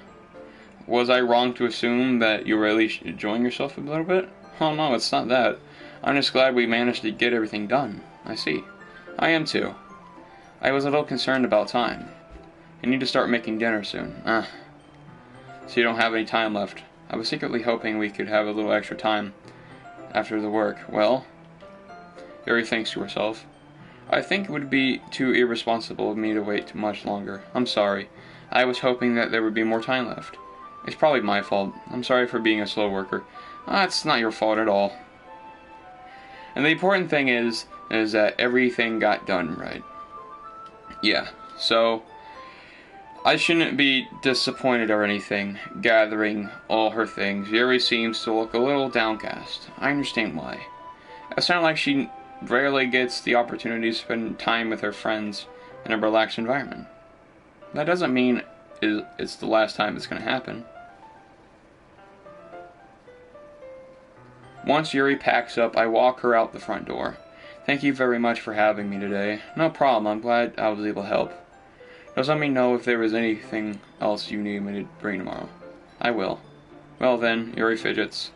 Was I wrong to assume that you were at least enjoying yourself a little bit? Oh no, it's not that. I'm just glad we managed to get everything done. I see. I am too. I was a little concerned about time. I need to start making dinner soon. So you don't have any time left. I was secretly hoping we could have a little extra time after the work. Well, Yuri thinks to herself, I think it would be too irresponsible of me to wait too much longer. I'm sorry. I was hoping that there would be more time left. It's probably my fault. I'm sorry for being a slow worker. It's not your fault at all. And the important thing is that everything got done right. Yeah, so I shouldn't be disappointed or anything, gathering all her things. Yuri seems to look a little downcast. I understand why. It sounds like she rarely gets the opportunity to spend time with her friends in a relaxed environment. That doesn't mean it's the last time it's going to happen. Once Yuri packs up, I walk her out the front door. Thank you very much for having me today. No problem, I'm glad I was able to help. Just let me know if there was anything else you need me to bring tomorrow. I will. Well then, Yuri fidgets.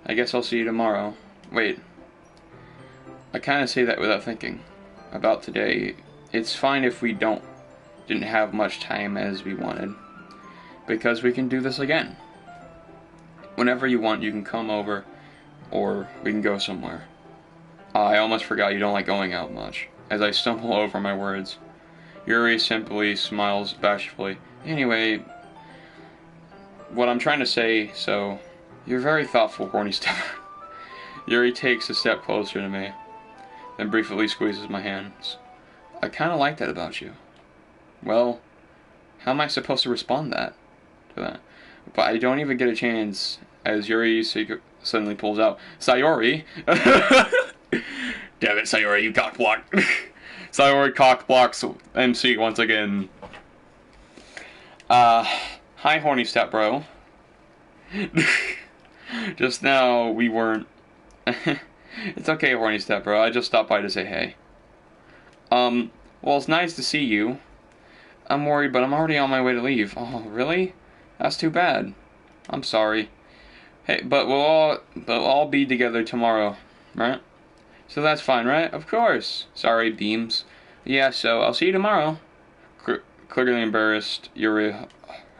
I guess I'll see you tomorrow. Wait. I kinda say that without thinking. About today, it's fine if we didn't have much time as we wanted. Because we can do this again. Whenever you want, you can come over, or we can go somewhere. I almost forgot you don't like going out much. As I stumble over my words, Yuri simply smiles bashfully. Anyway, what I'm trying to say, so, you're very thoughtful, horny stepper. Yuri takes a step closer to me, then briefly squeezes my hands. I kinda like that about you. Well, how am I supposed to respond to that? But I don't even get a chance, as Yuri suddenly pulls out, Sayori! Damn it, Sayori, you cockblock! Sayori cockblocks MC once again. Hi, horny step bro. Just now, we weren't... It's okay, horny step bro, I just stopped by to say hey. Well, it's nice to see you. I'm worried, but I'm already on my way to leave. Oh, really? That's too bad. I'm sorry. Hey, but we'll all be together tomorrow, right? So that's fine, right? Of course. Sorry, Beams. Yeah, so I'll see you tomorrow. Clearly embarrassed, Yuri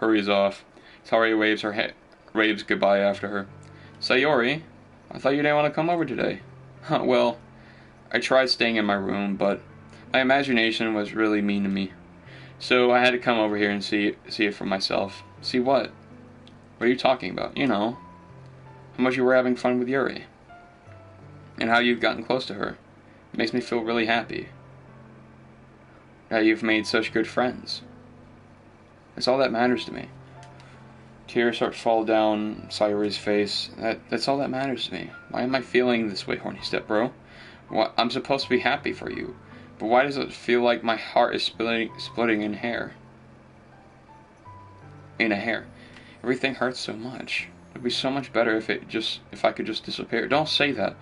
hurries off. Sayori waves goodbye after her. Sayori, I thought you didn't want to come over today. Well, I tried staying in my room, but my imagination was really mean to me. So I had to come over here and see it for myself. See what? What are you talking about? You know, how much you were having fun with Yuri. And how you've gotten close to her. It makes me feel really happy. That you've made such good friends. That's all that matters to me. Tears start to fall down Sayori's face. That's all that matters to me. Why am I feeling this way, horny step bro? I'm supposed to be happy for you. But why does it feel like my heart is splitting in hair? In a hair. Everything hurts so much. It'd be so much better if I could just disappear. Don't say that.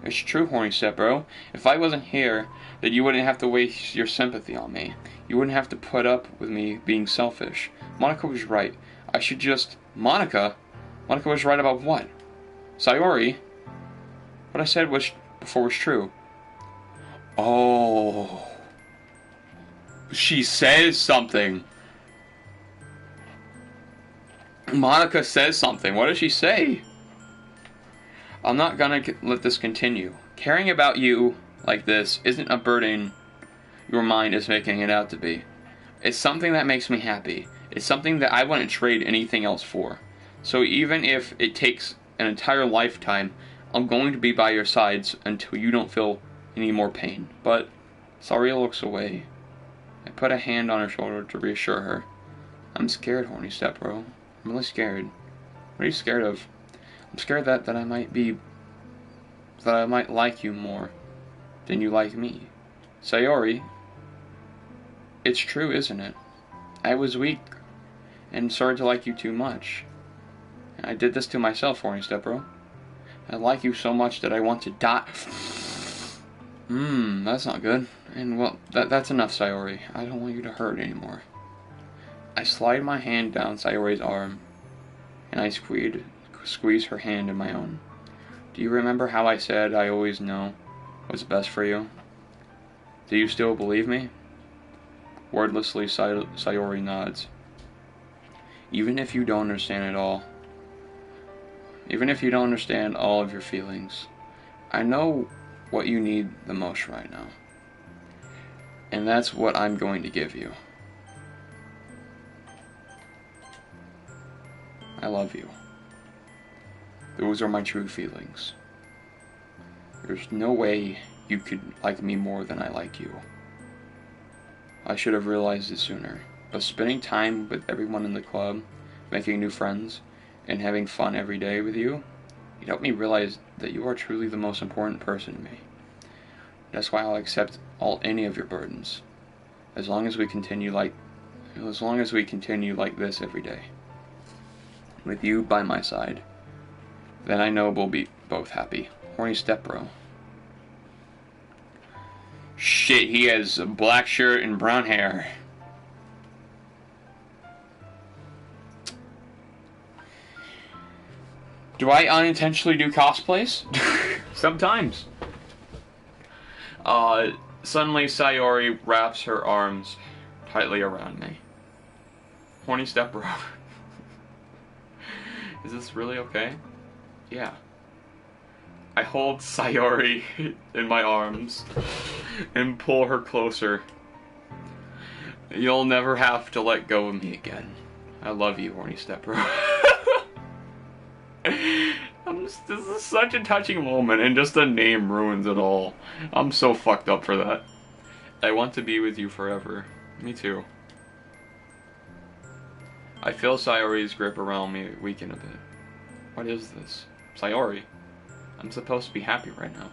It's true, horny step bro. If I wasn't here, then you wouldn't have to waste your sympathy on me. You wouldn't have to put up with me being selfish. Monica was right. I should just... Monica? Monica was right about what? Sayori? What I said before was true. Oh. She says something. Monica says something. What does she say? I'm not gonna let this continue. Caring about you like this isn't a burden your mind is making it out to be. It's something that makes me happy. It's something that I wouldn't trade anything else for. So even if it takes an entire lifetime, I'm going to be by your sides until you don't feel any more pain. But Saria looks away. I put a hand on her shoulder to reassure her. I'm scared, horny step bro. I'm really scared. What are you scared of? I'm scared that I might like you more. then you like me. Sayori, it's true, isn't it? I was weak and started to like you too much. I did this to myself, horny stepbro. I like you so much that I want to die. That's not good. And well, that's enough, Sayori. I don't want you to hurt anymore. I slide my hand down Sayori's arm, and I squeeze her hand in my own. Do you remember how I said I always know what's best for you? Do you still believe me? Wordlessly, Sayori nods. Even if you don't understand it all, even if you don't understand all of your feelings, I know what you need the most right now. And that's what I'm going to give you. I love you. Those are my true feelings. There's no way you could like me more than I like you. I should have realized it sooner. But spending time with everyone in the club, making new friends, and having fun every day with you, it helped me realize that you are truly the most important person to me. That's why I'll accept any of your burdens, as long as we continue like this every day, with you by my side. Then I know we'll be both happy. Horny stepbro. Shit, he has a black shirt and brown hair. Do I unintentionally do cosplays? Sometimes. Suddenly Sayori wraps her arms tightly around me. Horny stepbro. Is this really okay? Yeah. I hold Sayori in my arms and pull her closer. You'll never have to let go of me again. I love you, horny stepbro. This is such a touching moment, and just the name ruins it all. I'm so fucked up for that. I want to be with you forever. Me too. I feel Sayori's grip around me weaken a bit. What is this? Sayori, I'm supposed to be happy right now.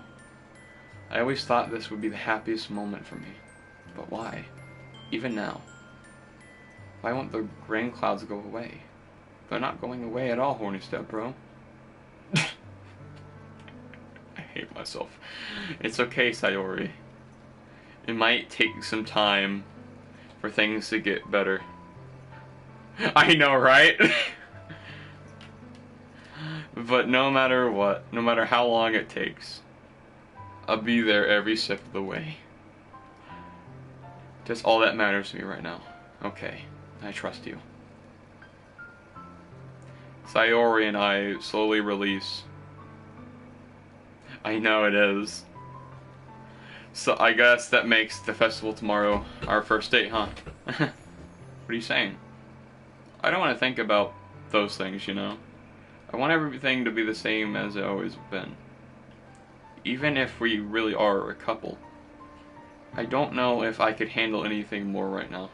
I always thought this would be the happiest moment for me. But why? Even now. Why won't the rain clouds go away? They're not going away at all, horny stepbro. I hate myself. It's okay, Sayori. It might take some time for things to get better. I know, right? But no matter what, no matter how long it takes, I'll be there every step of the way. That's all that matters to me right now. Okay, I trust you. Sayori and I slowly release. I know it is. So I guess that makes the festival tomorrow our first date, huh? What are you saying? I don't want to think about those things, you know? I want everything to be the same as it always been. Even if we really are a couple. I don't know if I could handle anything more right now.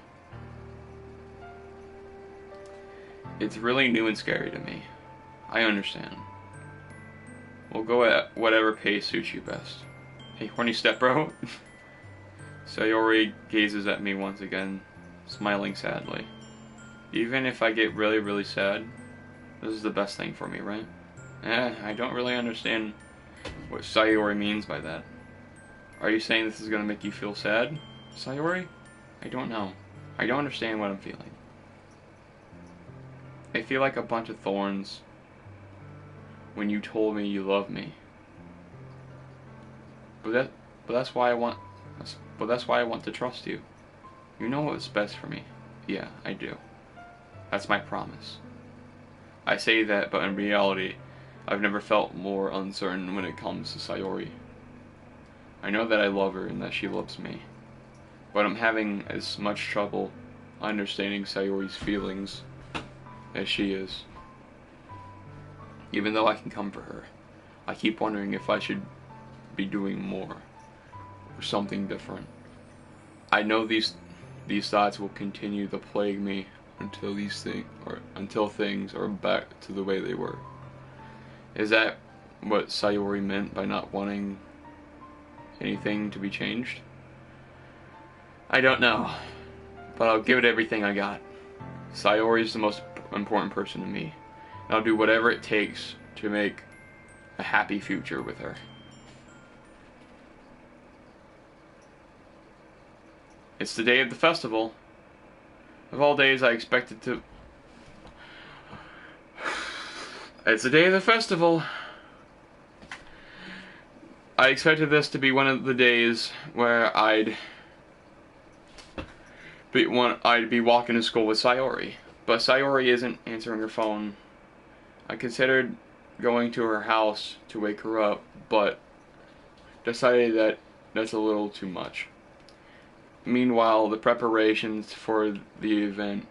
It's really new and scary to me. I understand. We'll go at whatever pace suits you best. Hey, horny stepbro. Sayori gazes at me once again, smiling sadly. Even if I get really, really sad, this is the best thing for me, right? I don't really understand what Sayori means by that. Are you saying this is gonna make you feel sad, Sayori? I don't know. I don't understand what I'm feeling. I feel like a bunch of thorns when you told me you love me. But that's why I want to trust you. You know what's best for me. Yeah, I do. That's my promise. I say that, but in reality, I've never felt more uncertain when it comes to Sayori. I know that I love her and that she loves me, but I'm having as much trouble understanding Sayori's feelings as she is. Even though I can comfort her, I keep wondering if I should be doing more or something different. I know these thoughts will continue to plague me until things are back to the way they were. Is that what Sayori meant by not wanting anything to be changed? I don't know, but I'll give it everything I got. Sayori is the most important person to me, and I'll do whatever it takes to make a happy future with her. It's the day of the festival. Of all days, I expected to... It's the day of the festival. I expected this to be one of the days where I'd be walking to school with Sayori. But Sayori isn't answering her phone. I considered going to her house to wake her up, but decided that that's a little too much. Meanwhile, the preparations for the event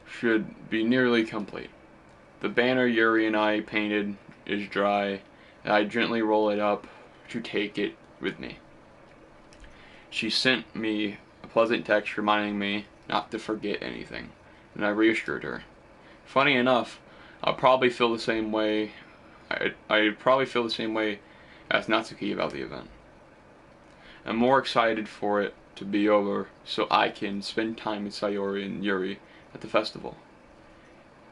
should be nearly complete. The banner Yuri and I painted is dry, and I gently roll it up to take it with me. She sent me a pleasant text reminding me not to forget anything, and I reassured her. Funny enough, I'll probably feel the same way. I'd probably feel the same way as Natsuki about the event. I'm more excited for it to be over so I can spend time with Sayori and Yuri at the festival.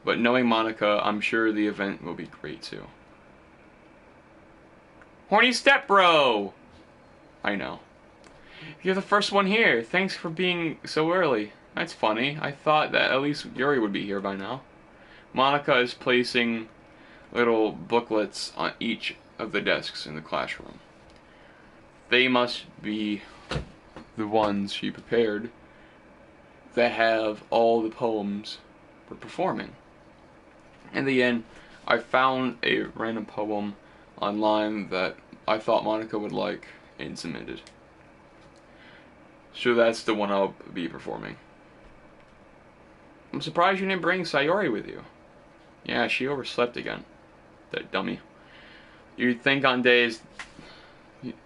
But knowing Monica, I'm sure the event will be great too. Horny step bro! I know. You're the first one here. Thanks for being so early. That's funny. I thought that at least Yuri would be here by now. Monica is placing little booklets on each of the desks in the classroom. They must be the ones she prepared that have all the poems we're performing. In the end, I found a random poem online that I thought Monica would like and submitted. So that's the one I'll be performing. I'm surprised you didn't bring Sayori with you. Yeah, she overslept again. That dummy. You'd think on days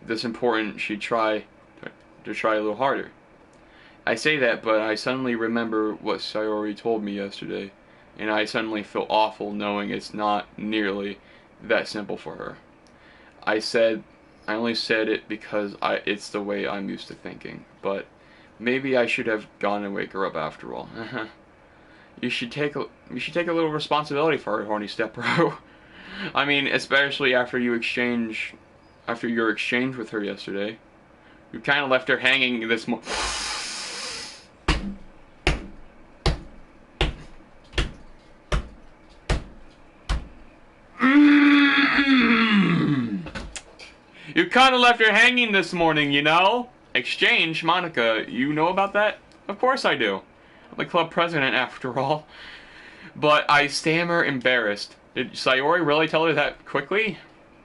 this important she'd try a little harder. I say that, but I suddenly remember what Sayori told me yesterday, and I suddenly feel awful knowing it's not nearly that simple for her. I only said it because it's the way I'm used to thinking, but maybe I should have gone and wake her up after all. You should take a little responsibility for her, horny step bro. I mean, especially after your exchange with her yesterday. You kind of left her hanging this You kind of left her hanging this morning, you know? Exchange, Monica, you know about that? Of course I do. I'm the club president after all. But I stammer embarrassed. Did Sayori really tell her that quickly?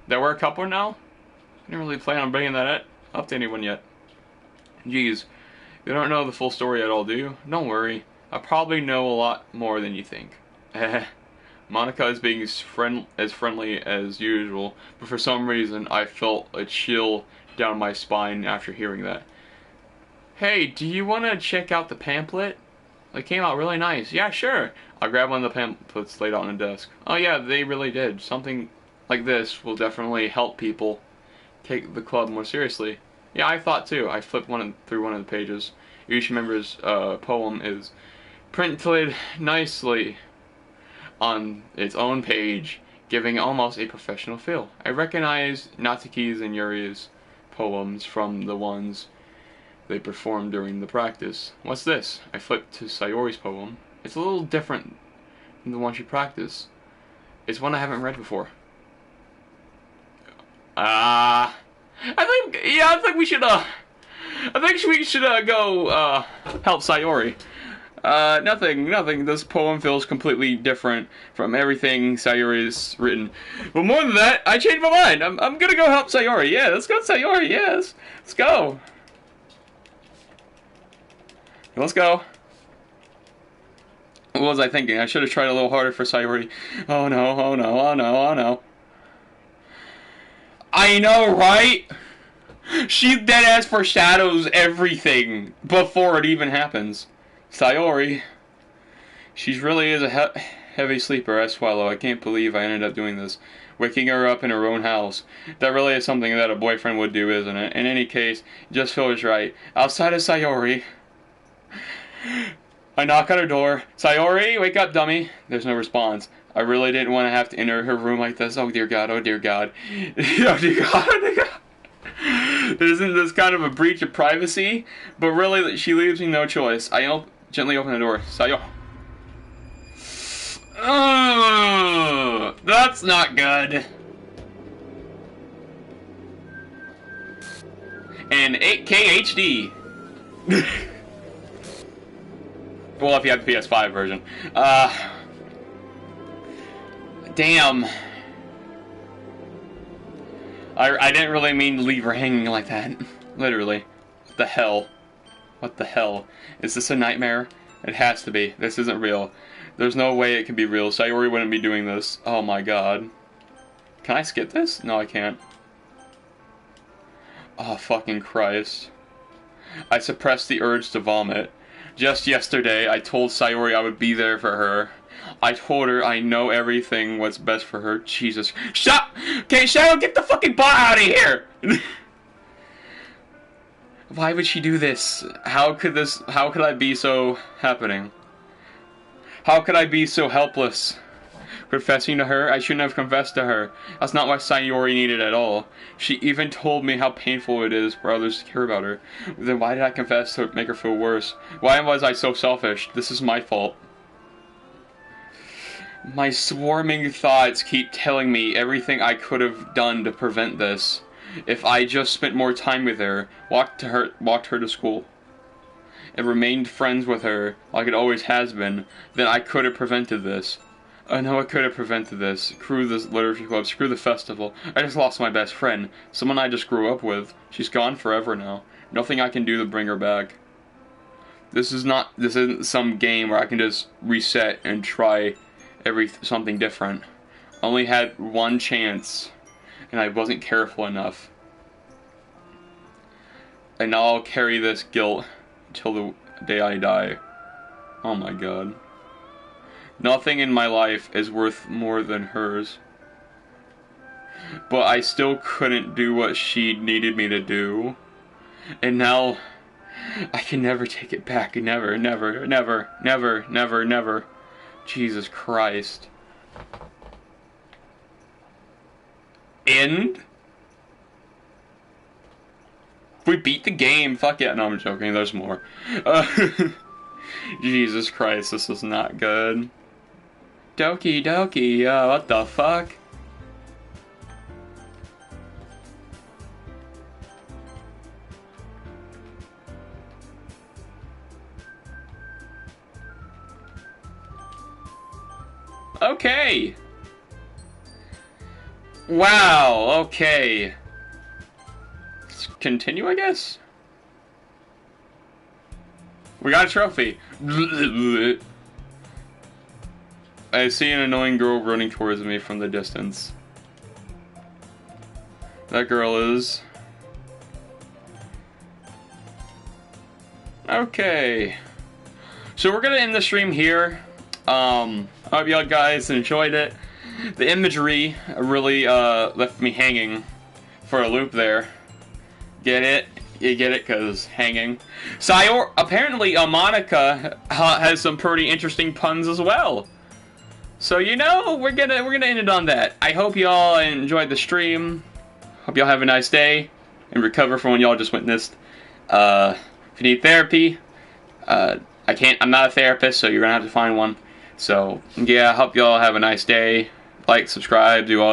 That we're a couple now? I didn't really plan on bringing that up to anyone yet. Geez, you don't know the full story at all, do you? Don't worry. I probably know a lot more than you think. Monica is being as friendly as usual, but for some reason I felt a chill down my spine after hearing that. Hey, do you want to check out the pamphlet? It came out really nice. Yeah, sure. I'll grab one of the pamphlets laid out on the desk. Oh yeah, they really did. Something like this will definitely help people take the club more seriously. Yeah, I thought too. I flipped through one of the pages. Each member's poem is printed nicely on its own page, giving almost a professional feel. I recognize Natsuki's and Yuri's poems from the ones they performed during the practice. What's this? I flipped to Sayori's poem. It's a little different than the one she practiced. It's one I haven't read before. I think we should go help Sayori. Nothing. This poem feels completely different from everything Sayori's written. But more than that, I changed my mind. I'm gonna go help Sayori. Yeah, let's go Sayori. Yes, let's go. Let's go. What was I thinking? I should have tried a little harder for Sayori. Oh no. I know, right? She deadass foreshadows everything before it even happens. Sayori, she really is a heavy sleeper, I swallow. I can't believe I ended up doing this. Waking her up in her own house. That really is something that a boyfriend would do, isn't it? In any case, it just feels right. Outside of Sayori, I knock on her door. Sayori, wake up, dummy. There's no response. I really didn't want to have to enter her room like this. Oh dear God, oh dear God. Oh dear God, oh dear God. Isn't this kind of a breach of privacy? But really, she leaves me no choice. I gently open the door. Sayori. That's not good. And 8K HD. Well, if you have the PS5 version. Damn. I didn't really mean to leave her hanging like that. Literally. What the hell? What the hell? Is this a nightmare? It has to be. This isn't real. There's no way it can be real. Sayori wouldn't be doing this. Oh my God. Can I skip this? No, I can't. Oh, fucking Christ. I suppressed the urge to vomit. Just yesterday, I told Sayori I would be there for her. I told her I know everything what's best for her. Jesus. Shut! Okay, Shadow, get the fucking bot out of here! Why would she do this? How could I be so happening? How could I be so helpless? Confessing to her? I shouldn't have confessed to her. That's not what Sayori needed at all. She even told me how painful it is for others to care about her. Then why did I confess to make her feel worse? Why was I so selfish? This is my fault. My swarming thoughts keep telling me everything I could have done to prevent this. If I just spent more time with her, walked her to school, and remained friends with her like it always has been, then I could have prevented this. I know I could have prevented this. Screw this literature club, screw the festival. I just lost my best friend, someone I just grew up with. She's gone forever now. Nothing I can do to bring her back. This isn't some game where I can just reset and try something different. I only had one chance, and I wasn't careful enough. And now I'll carry this guilt till the day I die. Oh my God. Nothing in my life is worth more than hers. But I still couldn't do what she needed me to do. And now, I can never take it back. Never, never, never, never, never, never. Jesus Christ. End? We beat the game. Fuck yeah. No, I'm joking. There's more. Jesus Christ, this is not good. Doki doki, what the fuck? Okay. Wow, okay. Let's continue, I guess? We got a trophy. I see an annoying girl running towards me from the distance. That girl is... Okay. So we're gonna end the stream here. I hope y'all guys enjoyed it. The imagery really left me hanging for a loop there. Get it? You get it? Cause hanging. Apparently Monica has some pretty interesting puns as well. So you know, we're gonna end it on that. I hope y'all enjoyed the stream. Hope y'all have a nice day and recover from what y'all just witnessed. If you need therapy, I'm not a therapist, so you're gonna have to find one. So yeah, hope y'all have a nice day. Like, subscribe, do all